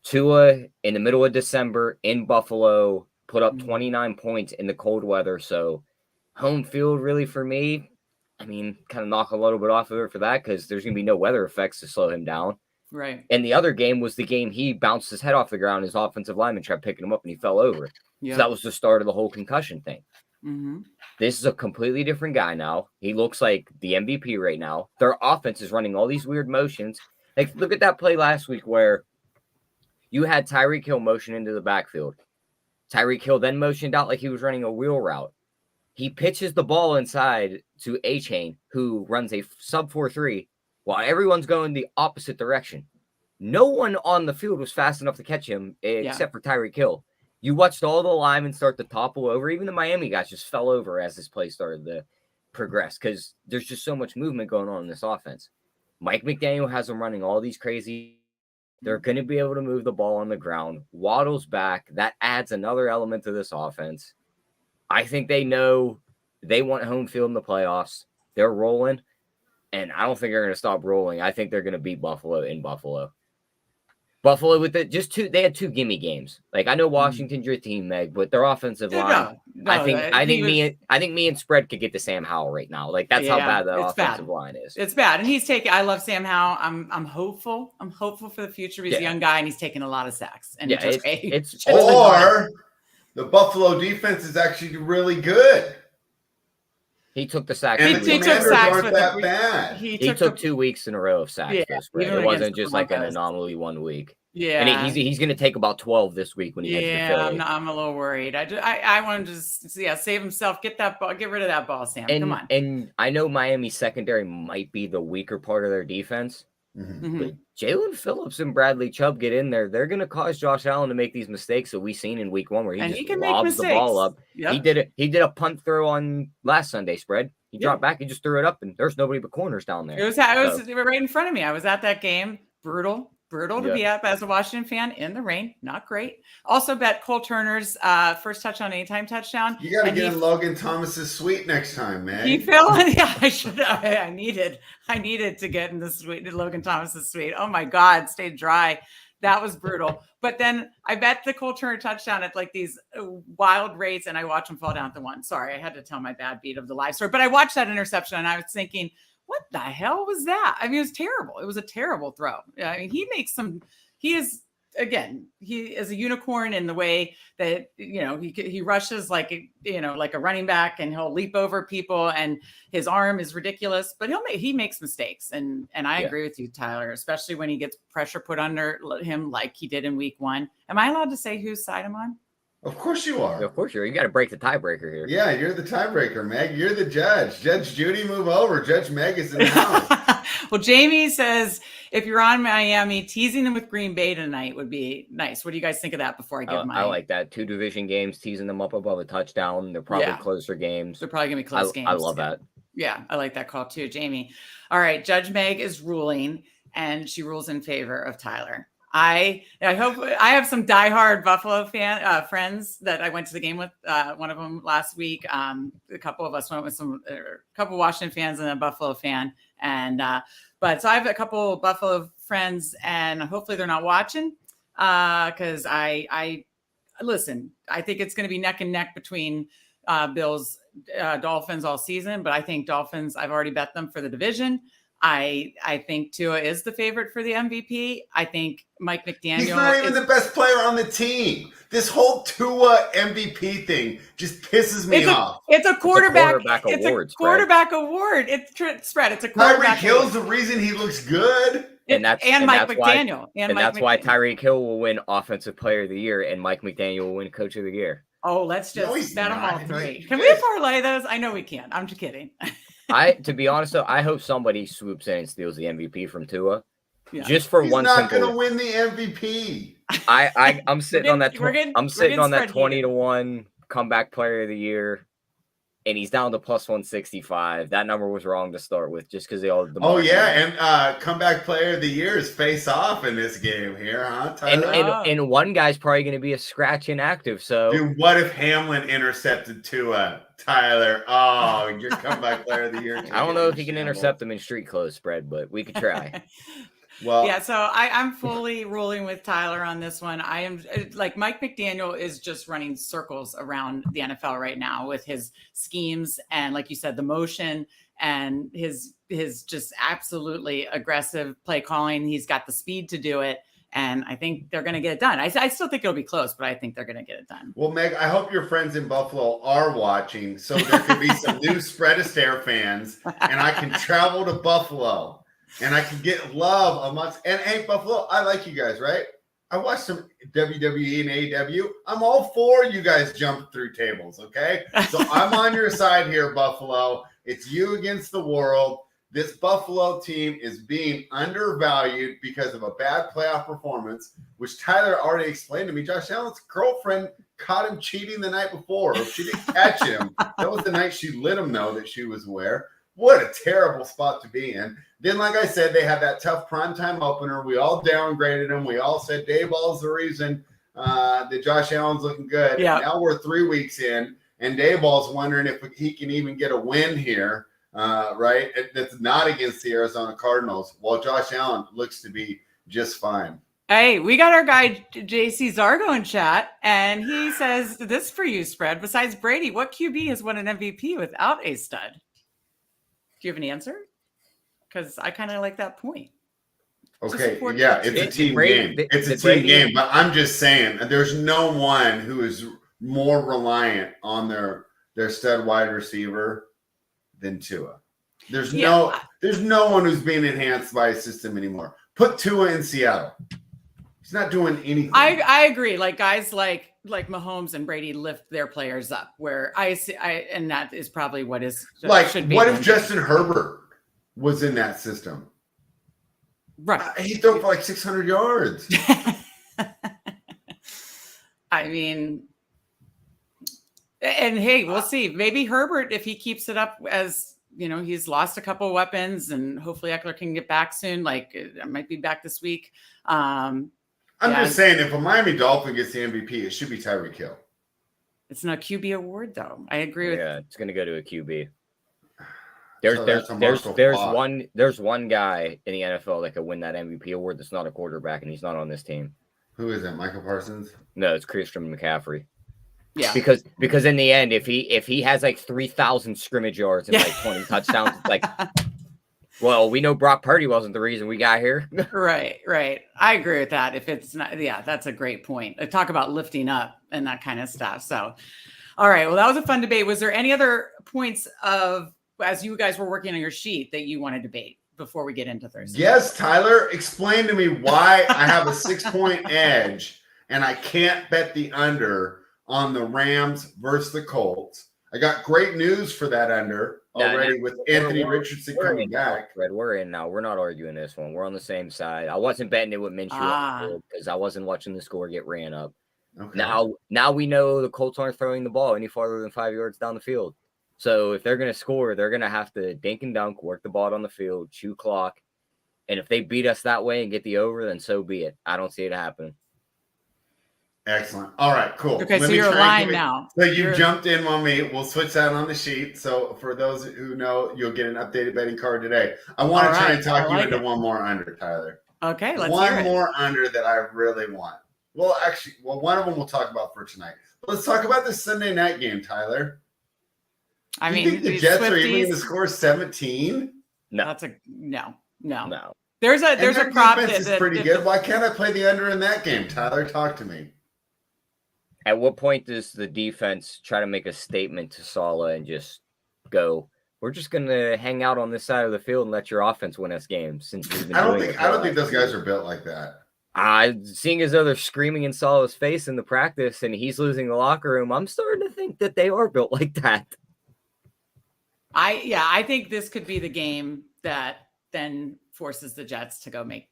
Tua, in the middle of December in Buffalo, put up 29 points in the cold weather, so home field really for me, kind of knock a little bit off of it for that because there's going to be no weather effects to slow him down. Right. And the other game was the game he bounced his head off the ground. His offensive lineman tried picking him up and he fell over. Yep. So that was the start of the whole concussion thing. Mm-hmm. This is a completely different guy now. He looks like the MVP right now. Their offense is running all these weird motions. Like, look at that play last week where you had Tyreek Hill motion into the backfield. Tyreek Hill then motioned out like he was running a wheel route. He pitches the ball inside to A-Chain, who runs a sub 4.3, while everyone's going the opposite direction. No one on the field was fast enough to catch him except for Tyreek Hill. You watched all the linemen start to topple over. Even the Miami guys just fell over as this play started to progress because there's just so much movement going on in this offense. Mike McDaniel has them running all these crazy. They're going to be able to move the ball on the ground. Waddle's back. That adds another element to this offense. I think they know they want home field in the playoffs. They're rolling, and I don't think they're going to stop rolling. I think they're going to beat Buffalo in Buffalo. Buffalo with they had 2 gimme games. Like I know Washington's your team, Meg, but their offensive line. I think me and Spread could get to Sam Howell right now. Like that's how bad that offensive line is. It's bad, and he's taking. I love Sam Howell. I'm hopeful. I'm hopeful for the future. He's a young guy, and he's taking a lot of sacks. And it's or the Buffalo defense is actually really good. He took the sacks. And the Commanders aren't that bad. He took 2 weeks in a row of sacks. It wasn't just like an anomaly 1 week. Yeah, and he's going to take about 12 this week when he gets to Philly. I'm a little worried. I want to just save himself. Get that ball. Get rid of that ball, Sam. Come on. And I know Miami's secondary might be the weaker part of their defense. But Jalen Phillips and Bradley Chubb get in there. They're going to cause Josh Allen to make these mistakes that we've seen in week 1 where he just lobs the ball up. Yep. He did a punt throw on last Sunday Spread. He dropped back. He just threw it up, and there's nobody but corners down there. It was right in front of me. I was at that game. Brutal to be up as a Washington fan in the rain. Not great. Also bet Cole Turner's first touchdown, anytime touchdown. You got to get in Logan Thomas's suite next time, man. He fell. Yeah, I should. I needed to get in the suite, Logan Thomas's suite. Oh my God, stayed dry. That was brutal. But then I bet the Cole Turner touchdown at like these wild rates, and I watch him fall down to 1. Sorry, I had to tell my bad beat of the live story. But I watched that interception, and I was thinking, what the hell was that? I mean, it was terrible. It was a terrible throw. I mean, he is a unicorn in the way that, he rushes like a running back, and he'll leap over people, and his arm is ridiculous, but he makes mistakes. And I agree with you, Tyler, especially when he gets pressure put under him like he did in week 1. Am I allowed to say whose side I'm on? Of course you are. Of course you are. You got to break the tiebreaker here. Yeah, you're the tiebreaker, Meg. You're the judge. Judge Judy, move over. Judge Meg is in the house. Well, Jamie says, if you're on Miami, teasing them with Green Bay tonight would be nice. What do you guys think of that before I give my... I like that. 2 division games, teasing them up above a touchdown. They're probably closer games. They're probably going to be close games. I love that. Yeah, I like that call too, Jamie. All right, Judge Meg is ruling, and she rules in favor of Tyler. I hope I have some diehard Buffalo fan friends that I went to the game with. One of them last week. A couple of us went with a couple Washington fans and a Buffalo fan. And but so I have a couple Buffalo friends, and hopefully they're not watching because I listen. I think it's going to be neck and neck between Bills Dolphins all season, but I think Dolphins. I've already bet them for the division. I think Tua is the favorite for the MVP. I think Mike McDaniel. He's not even the best player on the team. This whole Tua MVP thing just pisses me off. It's a quarterback award. It's a quarterback award. It's Spread. It's a quarterback. Tyreek Hill's the reason he looks good. And Mike McDaniel. That's why Tyreek Hill will win Offensive Player of the Year, and Mike McDaniel will win Coach of the Year. Oh, let's just bet them all 3. Can we parlay those? I know we can't. I'm just kidding. To be honest though, I hope somebody swoops in and steals the MVP from Tua, just for He's one. He's not going to win the MVP. I'm sitting on that. I'm sitting on that 20-1 comeback player of the year, and he's down to plus 165. That number was wrong to start with, just because they all. And comeback player of the year is face off in this game here, huh? Tyler? And one guy's probably going to be a scratch inactive. So, dude, what if Hamlin intercepted Tua? Tyler, your comeback player of the year. I don't know if he can intercept them in street clothes, Spread, but we could try. Well, yeah, so I'm fully rolling with Tyler on this one. I am like Mike McDaniel is just running circles around the NFL right now with his schemes and, like you said, the motion and his just absolutely aggressive play calling. He's got the speed to do it. And I think they're going to get it done. I still think it'll be close, but I think they're going to get it done. Well, Meg, I hope your friends in Buffalo are watching so there can be some new Spread Astaire fans, and I can travel to Buffalo, and I can get love amongst – and, hey, Buffalo, I like you guys, right? I watched some WWE and AEW. I'm all for you guys jump through tables, okay? So I'm on your side here, Buffalo. It's you against the world. this Buffalo team is being undervalued because of a bad playoff performance, which Tyler already explained to me. Josh Allen's girlfriend caught him cheating the night before. If she didn't catch him, that was the night she let him know that she was aware. What a terrible spot to be in. Then, like I said, they had that tough primetime opener. We all downgraded him. We all said Dayball's the reason that Josh Allen's looking good. Yeah. Now we're 3 weeks in, and Dayball's wondering if he can even get a win here, right? That's not against the Arizona Cardinals, while Josh Allen looks to be just fine. Hey, we got our guy JC Zargo in chat, and he says this for you, Spread. Besides Brady, what QB has won an MVP without a stud? Do you have an answer? Because I kind of like that point. Okay, yeah, it's a team game. It's a team game, but I'm just saying there's no one who is more reliant on their stud wide receiver than Tua. There's no one who's being enhanced by a system anymore. Put Tua in Seattle. He's not doing anything. I agree. Like guys like Mahomes and Brady lift their players up. Where and that is probably what is like. Should be what if Justin Herbert was in that system? Right, he threw for like 600 yards. I mean, and hey, we'll see. Maybe Herbert, if he keeps it up, as you know, he's lost a couple of weapons, and hopefully Eckler can get back soon. Like, I might be back this week. I'm just saying, if a Miami Dolphin gets the MVP, it should be Tyreek Hill. It's not a QB award, though. I agree with. Yeah, it's going to go to a QB. There's one guy in the NFL that could win that MVP award that's not a quarterback, and he's not on this team. Who is that? Michael Parsons? No, it's Christian McCaffrey. Yeah, because in the end, if he has like 3,000 scrimmage yards and like 20 touchdowns, it's like, well, we know Brock Purdy wasn't the reason we got here. Right. I agree with that. If it's not, that's a great point. Talk about lifting up and that kind of stuff. So, all right. Well, that was a fun debate. Was there any other points of, as you guys were working on your sheet, that you want to debate before we get into Thursday? Yes, Tyler. Explain to me why I have a 6-point edge and I can't bet the under on the Rams versus the Colts. I got great news for that under already with Anthony Richardson coming back. Fred, we're in now. We're not arguing this one. We're on the same side. I wasn't betting it with Minshew because I wasn't watching the score get ran up. Okay. Now we know the Colts aren't throwing the ball any farther than 5 yards down the field. So if they're going to score, they're going to have to dink and dunk, work the ball on the field, chew clock. And if they beat us that way and get the over, then so be it. I don't see it happening. Excellent. All right, cool. Okay, so you're aligned now. So you jumped in on me. We'll switch that on the sheet. So for those who know, you'll get an updated betting card today. I want to try and talk you into one more under, Tyler. Okay, let's hear it. One more under that I really want. Well, actually, one of them we'll talk about for tonight. Let's talk about the Sunday night game, Tyler. I mean, you think the Jets are even going to score 17? No. That's no. There's a prop that's pretty good. Why can't I play the under in that game, Tyler? Talk to me. At what point does the defense try to make a statement to Saleh and just go, we're just going to hang out on this side of the field and let your offense win us games? Since we've been I don't think those guys are built like that. Seeing as though they're screaming in Saleh's face in the practice and he's losing the locker room, I'm starting to think that they are built like that. I think this could be the game that then forces the Jets to go make,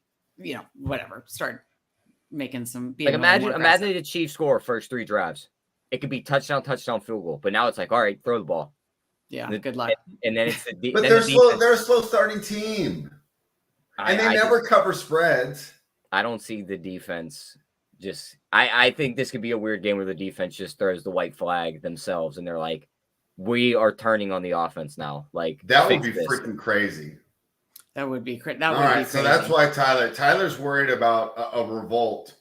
start making some. Like imagine the Chiefs score first 3 drives. It could be touchdown, field goal. But now it's like, all right, throw the ball. Yeah, good luck. And then it's but they're slow. They're a slow starting team, and they never cover spreads. I don't see the defense. I think this could be a weird game where the defense just throws the white flag themselves, and they're like, we are turning on the offense now. Like that would be freaking crazy. That would be crazy. All right, so that's why Tyler's worried about a revolt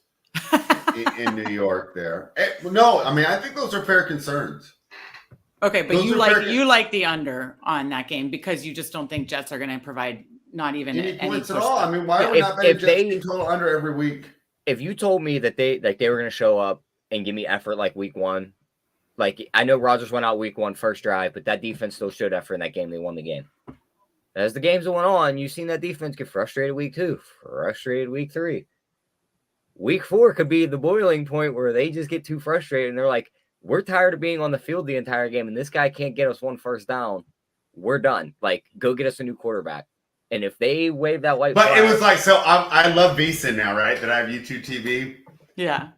in New York there. No, I mean, I think those are fair concerns. Okay, but you like the under on that game because you just don't think Jets are going to provide not even any points at all. I mean, why are we not betting Jets total under every week? If you told me that they were going to show up and give me effort like week 1, like I know Rodgers went out week 1 first drive, but that defense still showed effort in that game. They won the game. As the games went on, you've seen that defense get frustrated week 2, frustrated week 3. Week 4 could be the boiling point where they just get too frustrated and they're like, we're tired of being on the field the entire game and this guy can't get us 1 first down. we're done. Like, go get us a new quarterback. And if they wave that white But flag, it was like, so I love VSiN now, right? That I have YouTube TV. Yeah.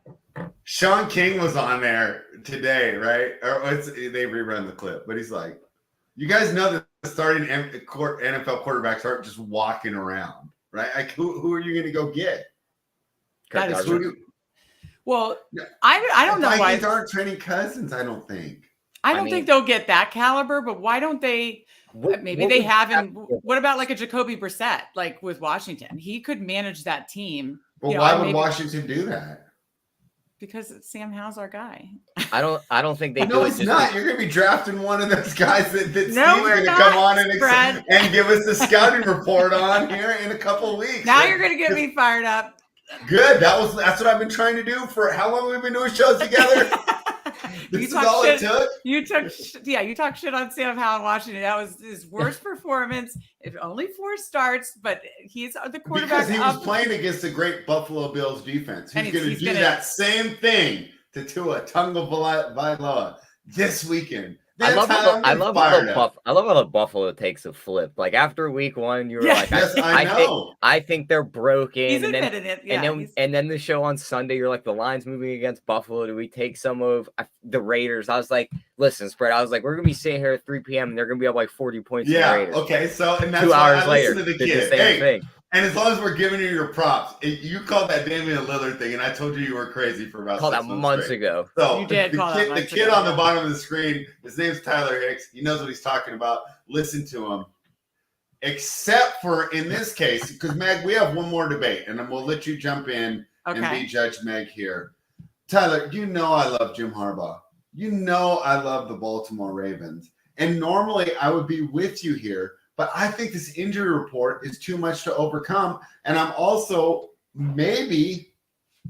Sean King was on there today, right? Or they rerun the clip, but he's like, you guys know that the starting NFL quarterbacks aren't just walking around, right? Like, who are you going to go get? That is true. Well, I don't know why. Vikings aren't training Cousins, I don't think. I don't think they'll get that caliber, but why don't they? Maybe they haven't. What about like a Jacoby Brissett, like with Washington? He could manage that team. Well, why would Washington do that? Because Sam Howell's our guy. I don't think they do. No, it's not. You're going to be drafting one of those guys that Steve's going to not, come on and give us the scouting report on here in a couple of weeks. Now you're going to get me fired up. Good. That's what I've been trying to do for how long have we been doing shows together? This is all it took. You talk shit on Sam Howell in Washington. That was his worst performance. If only 4 starts, but he's the quarterback. Because he was playing against a great Buffalo Bills defense. He's going to do that same thing to Tua Tagovailoa this weekend. I love how the Buffalo takes a flip. Like after week 1, you were like, yes, I think they're broken. He's admitted it. Yeah, and then the show on Sunday, you're like, the line's moving against Buffalo. Do we take some of the Raiders? I was like, listen, spread. I was like, we're gonna be sitting here at 3 p.m. and they're gonna be up like 40 points. Yeah. Raiders. Okay. So and that's 2 hours later, to the did kid. the same thing. And as long as we're giving you your props, you called that Damian Lillard thing, and I told you were crazy for about 6 months ago. So you did the kid on the bottom of the screen, his name's Tyler Hicks. He knows what he's talking about. Listen to him. Except for in this case, because Meg, we have one more debate, and then we'll let you jump in and be Judge Meg here. Tyler, you know I love Jim Harbaugh. You know I love the Baltimore Ravens. And normally I would be with you here. But I think this injury report is too much to overcome. And I'm also maybe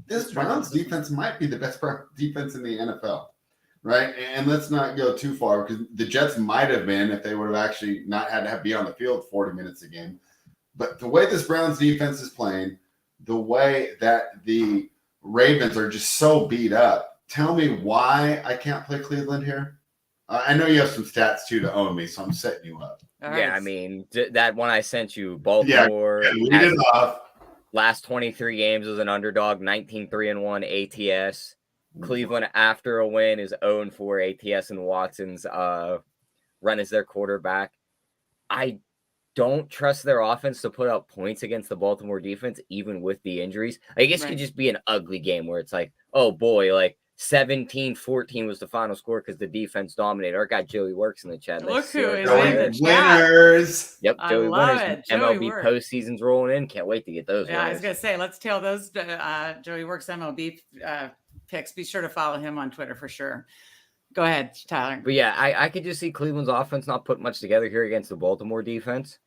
this Browns defense might be the best defense in the NFL, right? And let's not go too far because the Jets might have been if they would have actually not had to be on the field 40 minutes a game. But the way this Browns defense is playing, the way that the Ravens are just so beat up, tell me why I can't play Cleveland here. I know you have some stats too to own me, so I'm setting you up. I mean, that one I sent you, Baltimore, lead it off. Last 23 games as an underdog, 19-3-1 ATS. Cleveland, after a win, is 0-4 ATS, and Watson's run as their quarterback. I don't trust their offense to put up points against the Baltimore defense, even with the injuries. I guess it could just be an ugly game where it's like, oh boy, like 17-14 was the final score because the defense dominated. Our guy Joey Works in the chat. Look who is in the winners. Yep, Joey Winners. It. MLB postseason's rolling in. Can't wait to get those. Yeah, I was gonna say, let's tail those Joey Works MLB picks. Be sure to follow him on Twitter for sure. Go ahead, Tyler. But yeah, I could just see Cleveland's offense not put much together here against the Baltimore defense.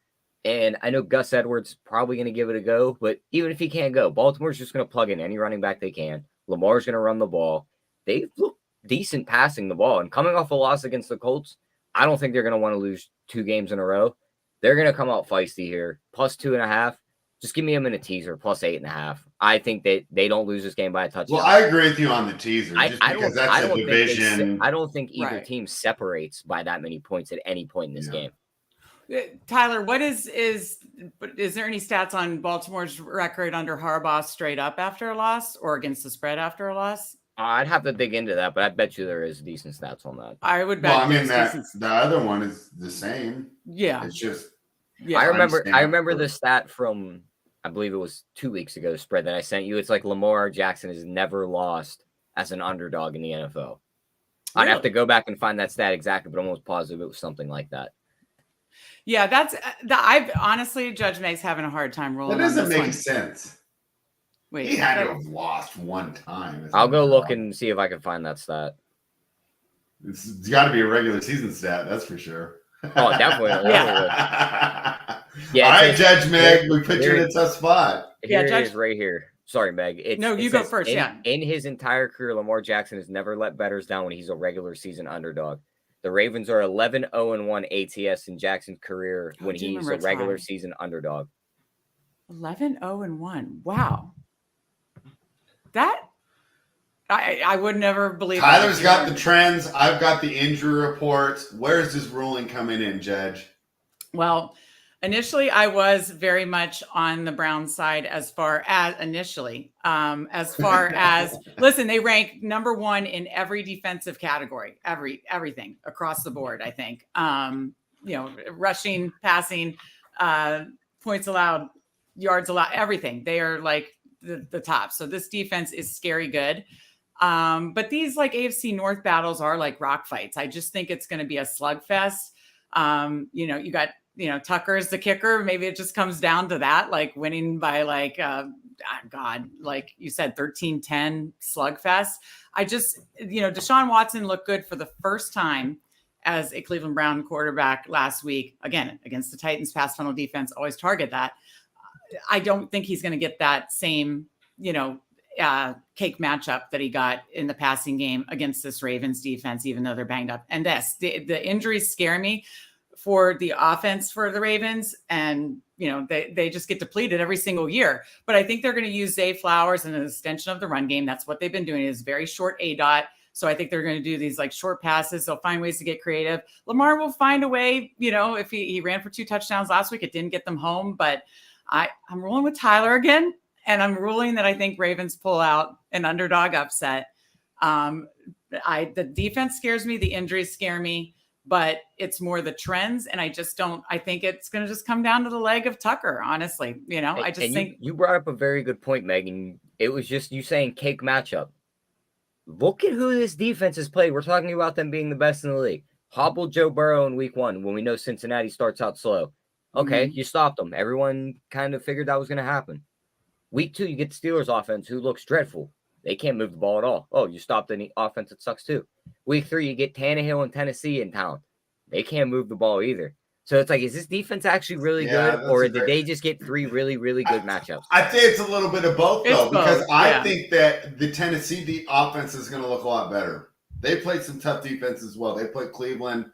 And I know Gus Edwards probably going to give it a go, but even if he can't go, Baltimore's just going to plug in any running back they can. Lamar's going to run the ball. They look decent passing the ball. And coming off a loss against the Colts, I don't think they're going to want to lose 2 games in a row. They're going to come out feisty here. Plus 2.5. Just give me them in a teaser. Plus 8.5. I think they don't lose this game by a touchdown. Well, I agree with you on the teaser. Just because that's a division. I don't think either team separates by that many points at any point in this game. Tyler, what is there any stats on Baltimore's record under Harbaugh straight up after a loss or against the spread after a loss? I'd have to dig into that, but I bet you there is decent stats on that. I would bet. Well, I mean the other one is the same. Yeah, it's just. Yeah, I remember the stat from I believe it was 2 weeks ago spread that I sent you. It's like Lamar Jackson has never lost as an underdog in the NFL. Really? I'd have to go back and find that stat exactly, but I'm almost positive it was something like that. Yeah, that's I've honestly, Judge Meg's having a hard time rolling. That doesn't make sense. Wait, he had to have lost one time. I'll go look and see if I can find that stat. It's got to be a regular season stat, that's for sure. Oh, definitely. Yeah. All right, Judge Meg, we put you in a tough spot. Here it is right here. Sorry, Meg. You go first. In his entire career, Lamar Jackson has never let bettors down when he's a regular season underdog. The Ravens are 11-0-1 ATS in Jackson's career when he's a regular season underdog. 11-0-1. Wow. That I would never believe. Tyler's got the trends. I've got the injury reports. Where's this ruling coming in, Judge? Well, initially, I was very much on the Browns side as far as listen, they rank number 1 in every defensive category, everything across the board. I think, rushing, passing, points allowed, yards allowed, everything. They are like the top. So this defense is scary good. But these like AFC North battles are like rock fights. I just think it's going to be a slugfest. You got, Tucker's the kicker. Maybe it just comes down to that, like winning by like, like you said, 13-10 slugfest. I just, Deshaun Watson looked good for the first time as a Cleveland Brown quarterback last week, again, against the Titans pass funnel defense, always target that. I don't think he's going to get that same, cake matchup that he got in the passing game against this Ravens defense, even though they're banged up. And the injuries scare me for the offense for the Ravens. And, they just get depleted every single year. But I think they're going to use Zay Flowers as an extension of the run game. That's what they've been doing, is very short ADOT. So I think they're going to do these like short passes. They'll find ways to get creative. Lamar will find a way, if he ran for 2 touchdowns last week, it didn't get them home. But I'm rolling with Tyler again. And I'm ruling that I think Ravens pull out an underdog upset. The defense scares me. The injuries scare me. But it's more the trends. And I think it's going to just come down to the leg of Tucker, honestly. I just think. You brought up a very good point, Megan. It was just you saying cake matchup. Look at who this defense has played. We're talking about them being the best in the league. Hobbled Joe Burrow in week 1 when we know Cincinnati starts out slow. Okay, You stopped them. Everyone kind of figured that was going to happen. Week 2, you get the Steelers offense, who looks dreadful. They can't move the ball at all. Oh, you stopped any offense that sucks too. Week 3, you get Tannehill and Tennessee in town. They can't move the ball either. So it's like, is this defense actually really good, or did they just get 3 really, really good matchups? I think it's a little bit of both, though, because I think that the Tennessee offense is going to look a lot better. They played some tough defense as well. They played Cleveland,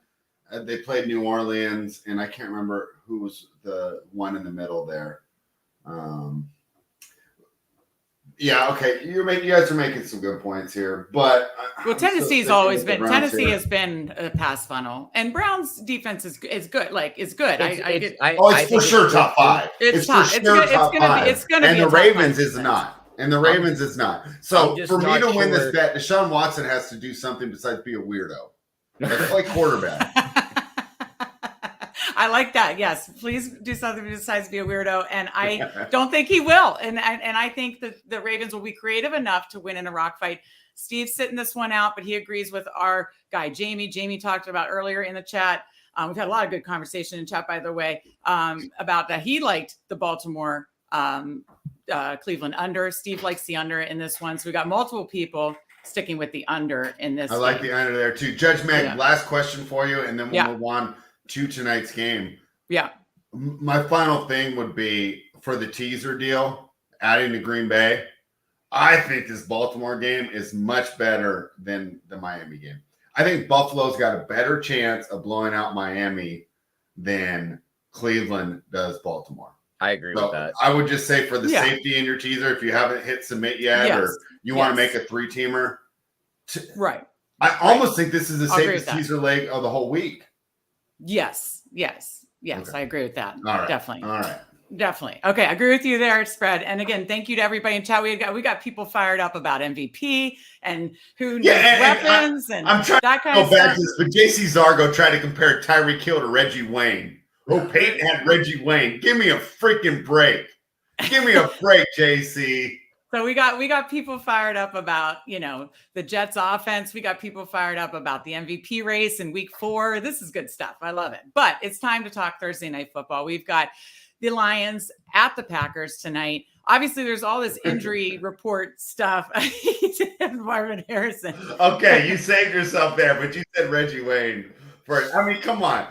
they played New Orleans, and I can't remember who was the one in the middle there. Yeah, okay. You guys are making some good points here, but Tennessee has been a pass funnel, and Brown's defense is good. Like it's good. It's for sure top 5. It's top 5. It's gonna be. And the Ravens is not. And the Ravens is not. So for me to win this bet, Deshaun Watson has to do something besides be a weirdo. Like play quarterback. I like that. Yes, please do something besides be a weirdo. And I don't think he will. And I think that the Ravens will be creative enough to win in a rock fight. Steve's sitting this one out, but he agrees with our guy, Jamie. Jamie talked about earlier in the chat. We've had a lot of good conversation in chat, by the way, about that. He liked the Baltimore Cleveland under. Steve likes the under in this one. So we got multiple people sticking with the under in this. I like the under there too. Judge Meg, last question for you, and then we'll move on to tonight's game. Yeah. My final thing would be for the teaser deal, adding to Green Bay. I think this Baltimore game is much better than the Miami game. I think Buffalo's got a better chance of blowing out Miami than Cleveland does Baltimore. I agree with that. I would just say for the safety in your teaser, if you haven't hit submit yet or you want to make a 3-teamer. Right. I almost think this is the safest teaser leg of the whole week. Yes. Okay. I agree with that. All right. Definitely. All right. Definitely. Okay. I agree with you there, Spread. And again, thank you to everybody in chat. We got people fired up about MVP and who needs weapons and I'm trying that kind to of go back stuff. to this, but JC Zargo tried to compare Tyreek Hill to Reggie Wayne. Oh, Peyton had Reggie Wayne. Give me a freaking break. Give me a break, JC. So we got people fired up about, the Jets offense. We got people fired up about the MVP race in week 4. This is good stuff. I love it. But it's time to talk Thursday night football. We've got the Lions at the Packers tonight. Obviously, there's all this injury report stuff. Marvin Harrison. Okay, you saved yourself there, but you said Reggie Wayne first. I mean, come on.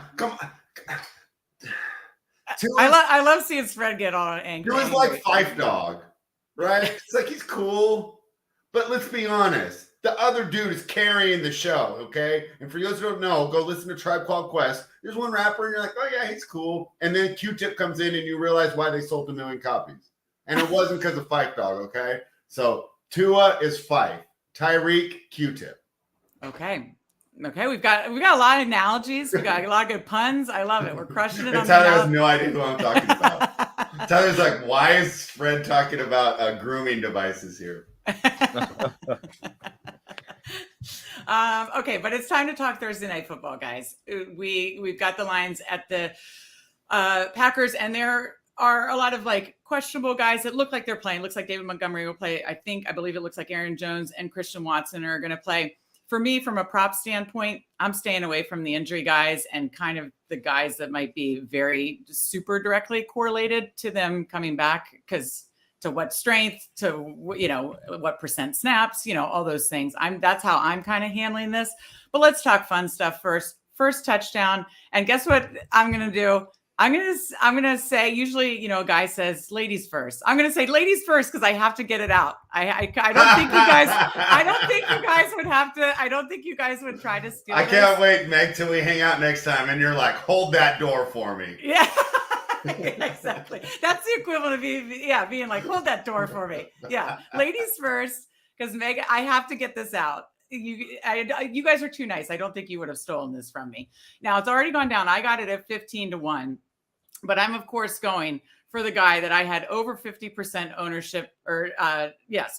I love seeing Fred get all angry. He was like Fife Dog. Right? It's like he's cool. But let's be honest. The other dude is carrying the show, okay? And for those who don't know, go listen to Tribe Called Quest. There's one rapper, and you're like, oh, yeah, he's cool. And then Q-Tip comes in, and you realize why they sold 1 million copies. And it wasn't because of Fife Dog, okay? So Tua is Fife. Tyreek, Q-Tip. Okay. Okay, we've got a lot of analogies. We got a lot of good puns. I love it. We're crushing it. And Tyler has no idea who I'm talking about. Tyler's like, why is Fred talking about grooming devices here? Okay, but it's time to talk Thursday night football, guys. We've got the lines at the Packers, and there are a lot of like questionable guys that look like they're playing. Looks like David Montgomery will play. I believe it looks like Aaron Jones and Christian Watson are going to play. For me, from a prop standpoint, I'm staying away from the injury guys and kind of the guys that might be very super directly correlated to them coming back, because to what strength, to what percent snaps, all those things. That's how I'm kind of handling this. But let's talk fun stuff first. First touchdown, and guess what I'm gonna do? I'm gonna say, usually, a guy says ladies first. I'm gonna say ladies first because I have to get it out. I don't think you guys. I don't think you guys would have to. I don't think you guys would try to steal. I can't wait, Meg, till we hang out next time, and you're like, hold that door for me. Yeah, exactly. That's the equivalent of being like, hold that door for me. Yeah, ladies first, because Meg, I have to get this out. You guys are too nice. I don't think you would have stolen this from me. Now it's already gone down. I got it at 15-1. But I'm, of course, going for the guy that I had over 50% ownership or,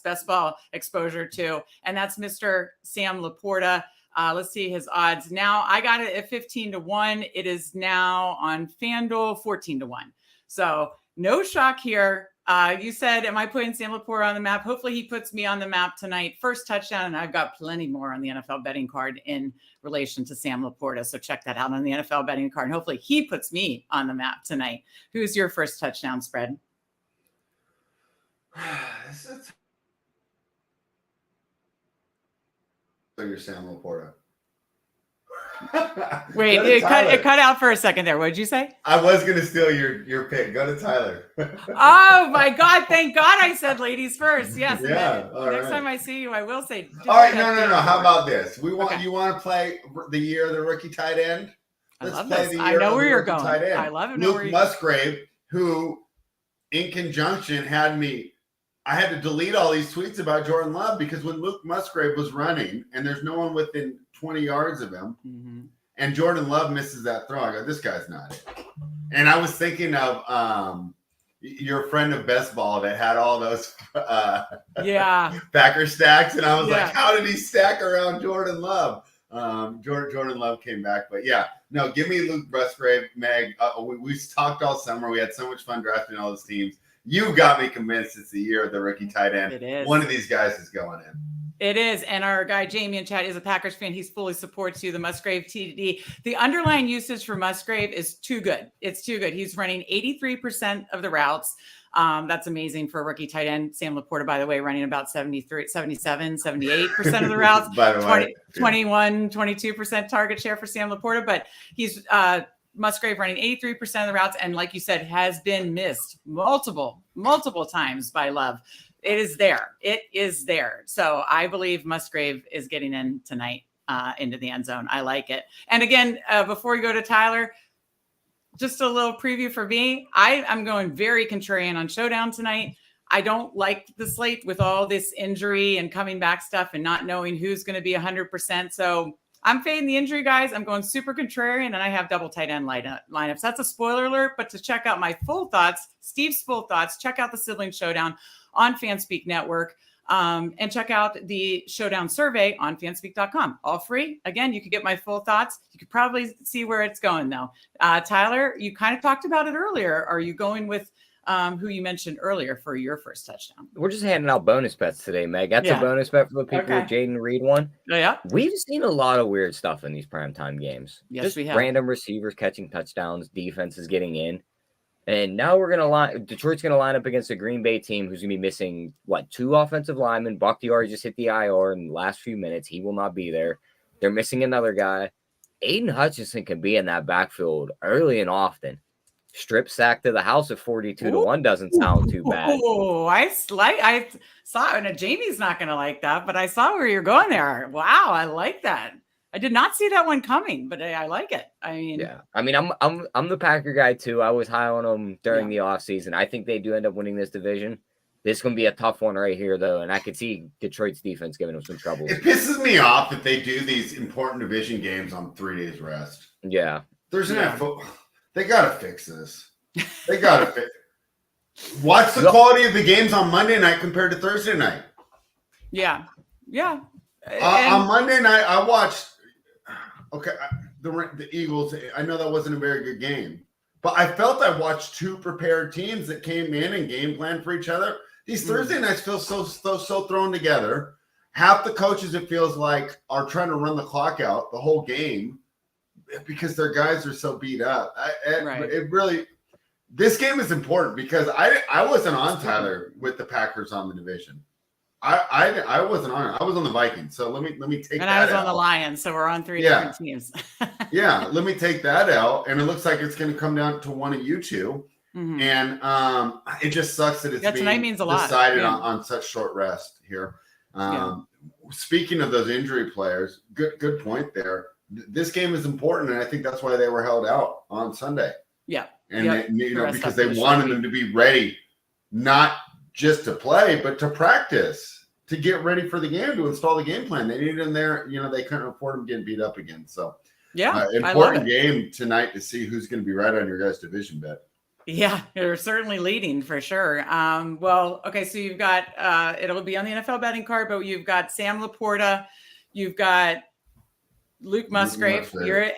best ball exposure to. And that's Mr. Sam Laporta. Let's see his odds. Now, I got it at 15-1. It is now on FanDuel 14-1. So no shock here. You said, am I putting Sam Laporta on the map? Hopefully he puts me on the map tonight. First touchdown, and I've got plenty more on the NFL betting card in relation to Sam Laporta. So check that out on the NFL betting card. And hopefully he puts me on the map tonight. Who's your first touchdown spread? So you're Sam Laporta. Wait, it cut out for a second there. What did you say? I was going to steal your pick. Go to Tyler. Oh my God. Thank God I said ladies first. Yes. Yeah. Next time I see you, I will say. All right. No. How about this? You want to play the year of the rookie tight end? Let's play the year I know where you're going. Tight end. I love it. Luke Musgrave, who in conjunction I had to delete all these tweets about Jordan Love, because when Luke Musgrave was running and there's no one within 20 yards of him, and Jordan Love misses that throw, I go, this guy's not it. And I was thinking of your friend of best ball that had all those Packer stacks, and I was like, how did he stack around Jordan Love? Jordan Love came back, but give me Luke Musgrave, Meg. We talked all summer. We had so much fun drafting all those teams. You got me convinced it's the year of the rookie tight end. It is. One of these guys is going in. It is. And our guy, Jamie in chat, is a Packers fan. He fully supports you, the Musgrave TD. The underlying usage for Musgrave is too good. It's too good. He's running 83% of the routes. That's amazing for a rookie tight end. Sam Laporta, by the way, running about 73, 77, 78% of the routes. By the way, 21, 22% target share for Sam Laporta. But he's Musgrave running 83% of the routes, and like you said, has been missed multiple times by Love. It is there. So I believe Musgrave is getting in tonight into the end zone. I like it. And again, before we go to Tyler, just a little preview for me. I'm going very contrarian on Showdown tonight. I don't like the slate with all this injury and coming back stuff and not knowing who's going to be 100%. So I'm fading the injury guys. I'm going super contrarian, and I have double tight end lineups. That's a spoiler alert, but to check out my full thoughts, Steve's full thoughts, check out the Sibling Showdown on Fanspeak Network, and check out the Showdown survey on fanspeak.com. All free. Again, you could get my full thoughts. You could probably see where it's going, though. Tyler, you kind of talked about it earlier. Are you going with who you mentioned earlier for your first touchdown? We're just handing out bonus bets today, Meg. That's a bonus bet for the people who Jaden Reed won. Yeah. We've seen a lot of weird stuff in these primetime games. Yes, just we have. Random receivers catching touchdowns, defenses getting in. And now Detroit's going to line up against a Green Bay team who's going to be missing, 2 offensive linemen. Bakhtiari just hit the IR in the last few minutes. He will not be there. They're missing another guy. Aiden Hutchinson can be in that backfield early and often. Strip sack to the house at 42-1 doesn't sound too bad. Oh, I saw it. And Jamie's not going to like that, but I saw where you're going there. Wow, I like that. I did not see that one coming, but I like it. I'm the Packer guy too. I was high on them during the offseason. I think they do end up winning this division. This is going to be a tough one right here, though, and I could see Detroit's defense giving them some trouble. It pisses me off that they do these important division games on 3 days rest. Yeah. Thursday night football. They got to fix this. They got to fix it. Watch the quality of the games on Monday night compared to Thursday night. Yeah. Yeah. On Monday night, I watched the Eagles. I know that wasn't a very good game, but I felt I watched two prepared teams that came in and game planned for each other. These Thursday nights feel so thrown together. Half the coaches, it feels like, are trying to run the clock out the whole game because their guys are so beat up. It really, this game is important because I wasn't on Tyler with the Packers on the division. I wasn't on it. I was on the Vikings. So let me take that out. And I was on the Lions. So we're on three different teams. Yeah. Let me take that out. And it looks like it's going to come down to one of you two. Mm-hmm. And it just sucks that it's being means a lot. Decided on such short rest here. Speaking of those injury players, good point there. This game is important, and I think that's why they were held out on Sunday. Yeah. And they, because they wanted them to be ready, not just to play, but to practice, to get ready for the game, to install the game plan. They needed them there. They couldn't afford them getting beat up again. So important game tonight to see who's going to be right on your guys' division bet. Yeah, you're certainly leading for sure. So you've got it'll be on the NFL betting card, but you've got Sam Laporta, you've got Luke Musgrave,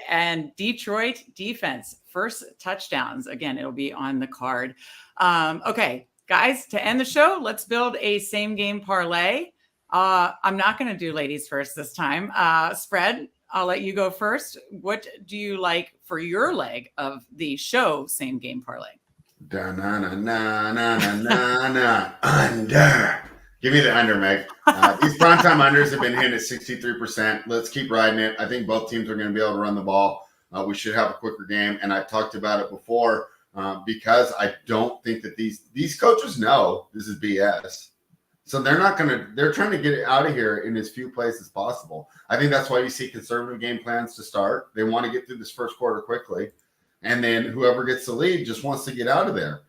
and Detroit defense first touchdowns. Again, it'll be on the card. Okay, guys, to end the show, let's build a same game parlay. I'm not going to do ladies first this time. Spread, I'll let you go first. What do you like for your leg of the show same game parlay? Under. Give me the under, Meg. These primetime unders have been hitting at 63%. Let's keep riding it. I think both teams are going to be able to run the ball. We should have a quicker game. And I've talked about it before because I don't think that these coaches know this is BS. So they're trying to get it out of here in as few plays as possible. I think that's why you see conservative game plans to start. They want to get through this first quarter quickly. And then whoever gets the lead just wants to get out of there,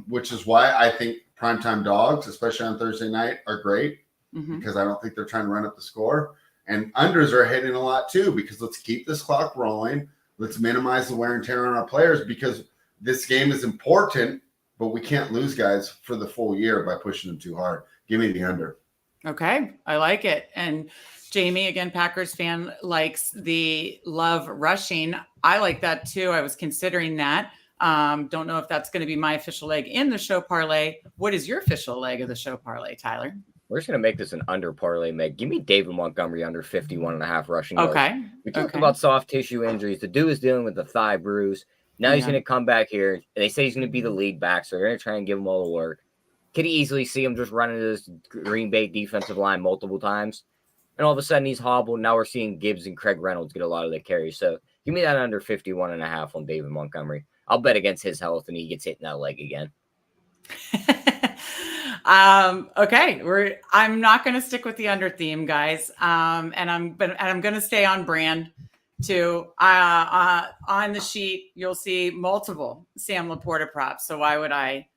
which is why I think primetime dogs, especially on Thursday night, are great because I don't think they're trying to run up the score. And unders are hitting a lot too because let's keep this clock rolling. Let's minimize the wear and tear on our players because this game is important, but we can't lose guys for the full year by pushing them too hard. Give me the under. Okay, I like it. And Jamie, again, Packers fan, likes the Love rushing. I like that too. I was considering that. Don't know if that's going to be my official leg in the show parlay. What is your official leg of the show parlay, Tyler? We're just going to make this an under parlay, Meg. Give me David Montgomery under 51.5 rushing yards. Okay. We talked about soft tissue injuries. The dude is dealing with the thigh bruise. Now he's going to come back here. They say he's going to be the lead back, so they're going to try and give him all the work. Could easily see him just running this Green Bay defensive line multiple times. And all of a sudden he's hobbled. Now we're seeing Gibbs and Craig Reynolds get a lot of the carries. So give me that under 51.5 on David Montgomery. I'll bet against his health and he gets hit in that leg again. Okay. I'm not going to stick with the under theme, guys. And I'm going to stay on brand too. On the sheet, you'll see multiple Sam Laporta props. So why would I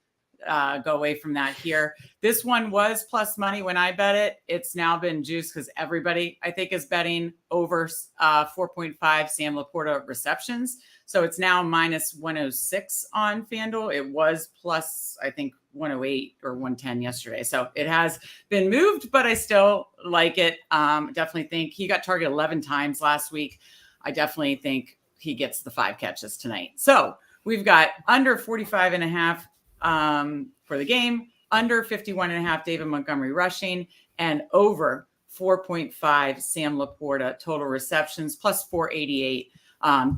go away from that here? This one was plus money when I bet it. It's now been juiced because everybody, I think, is betting over 4.5 Sam Laporta receptions. So it's now minus 106 on FanDuel. It was plus, I think, 108 or 110 yesterday. So it has been moved, but I still like it. Definitely think he got targeted 11 times last week. I definitely think he gets the 5 catches tonight. So we've got under 45.5 for the game, under 51.5 David Montgomery rushing, and over 4.5 Sam Laporta total receptions, plus 488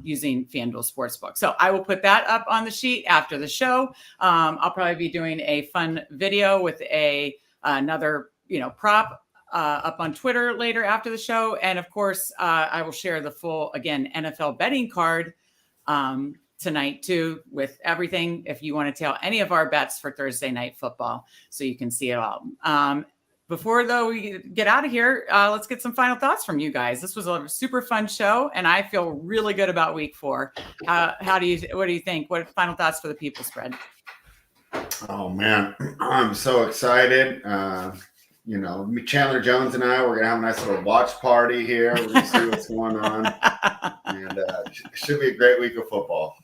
using FanDuel Sportsbook. So I will put that up on the sheet after the show. I'll probably be doing a fun video with another prop up on Twitter later after the show. And of course, I will share the full, again, NFL betting card tonight too, with everything, if you want to tell any of our bets for Thursday night football, so you can see it all. Before though we get out of here, let's get some final thoughts from you guys. This was a super fun show, and I feel really good about week 4. What do you think? What final thoughts for the people, Spread? Oh man, I'm so excited. Chandler Jones and I, we're gonna have a nice little watch party here. We're gonna see what's going on, and it should be a great week of football.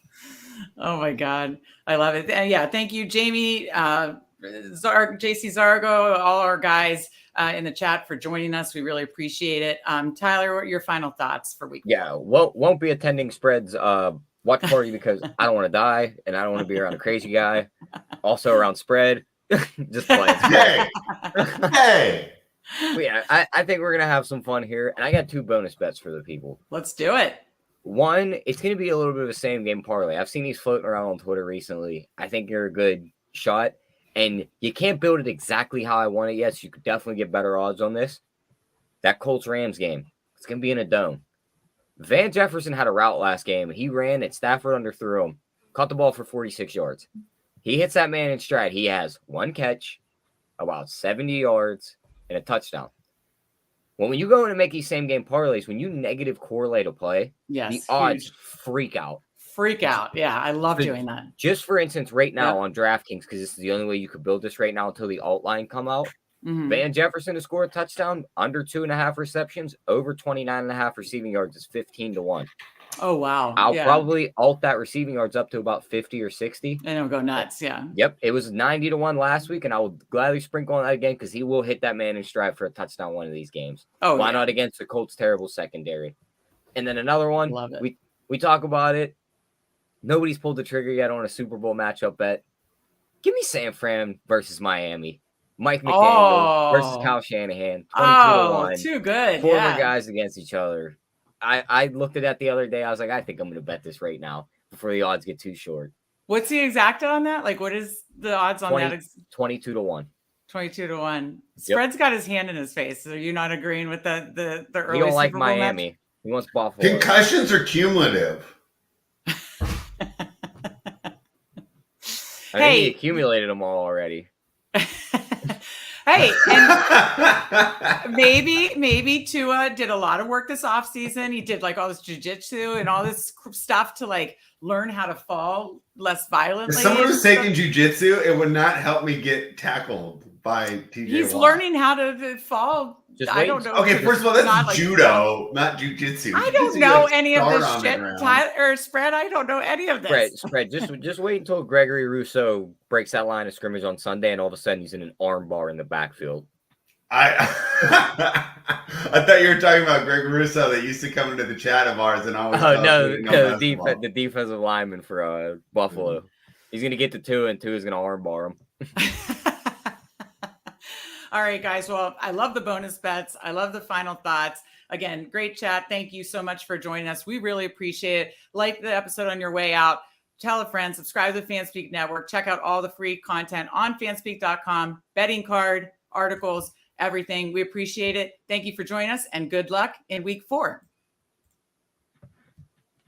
Oh my God, I love it. And yeah, thank you, Jamie, JC Zargo, all our guys in the chat for joining us. We really appreciate it. Tyler, what are your final thoughts for week? Yeah, won't be attending Spread's watch party because I don't want to die and I don't want to be around a crazy guy. Also around Spread, just playing. Hey. But yeah, I think we're gonna have some fun here, and I got 2 bonus bets for the people. Let's do it. One, it's gonna be a little bit of a same game parlay. I've seen these floating around on Twitter recently. I think you're a good shot, and you can't build it exactly how I want it yet. So you could definitely get better odds on this. That Colts Rams game, it's gonna be in a dome. Van Jefferson had a route last game. He ran it. Stafford underthrew him. Caught the ball for 46 yards. He hits that man in stride. He has 1 catch, about 70 yards, and a touchdown. When you go in and make these same game parlays, when you negative correlate a play, the odds freak out. Freak out. Yeah, I love doing that. Just for instance, right now on DraftKings, because this is the only way you could build this right now until the alt line come out. Mm-hmm. Van Jefferson to score a touchdown, under 2.5 receptions, over 29.5 receiving yards is 15-1. Oh, wow. I'll probably alt that receiving yards up to about 50 or 60. And it'll go nuts, yeah. Yep. It was 90-1 last week, and I will gladly sprinkle on that again because he will hit that man in stride for a touchdown one of these games. Oh, why not against the Colts' terrible secondary? And then another one, love it. We talk about it. Nobody's pulled the trigger yet on a Super Bowl matchup bet. Give me San Fran versus Miami. Mike McDaniel versus Kyle Shanahan. 22-1. Too good. Former guys against each other. I looked at that the other day. I was like, I think I'm going to bet this right now before the odds get too short. What's the exact on that? Like, what is the odds on that? 22-1. 22-1. Spread's got his hand in his face. Are you not agreeing with the early? He don't like Super Bowl Miami. match? He wants Buffalo. Concussions are cumulative. I think he accumulated them all already. Hey, and maybe Tua did a lot of work this offseason. He did like all this jiu-jitsu and all this stuff to like learn how to fall less violently. If someone was taking jiu-jitsu, it would not help me get tackled by TJ He's Watt. learning how to fall. I don't know. Okay, first of all, that's judo, not jiu-jitsu. I don't know any of this shit, Tyler, or Spread. I don't know any of this. Spread. Just wait until Gregory Rousseau breaks that line of scrimmage on Sunday, and all of a sudden he's in an arm bar in the backfield. I thought you were talking about Greg Russo that used to come into the chat of ours, and always. Oh no, the defensive lineman for Buffalo. Mm-hmm. He's gonna get to 2, and 2 is gonna arm bar him. All right, guys. Well, I love the bonus bets. I love the final thoughts. Again, great chat. Thank you so much for joining us. We really appreciate it. Like the episode on your way out. Tell a friend. Subscribe to the FanSpeak Network. Check out all the free content on fanspeak.com. Betting card, articles, everything. We appreciate it. Thank you for joining us, and good luck in week 4.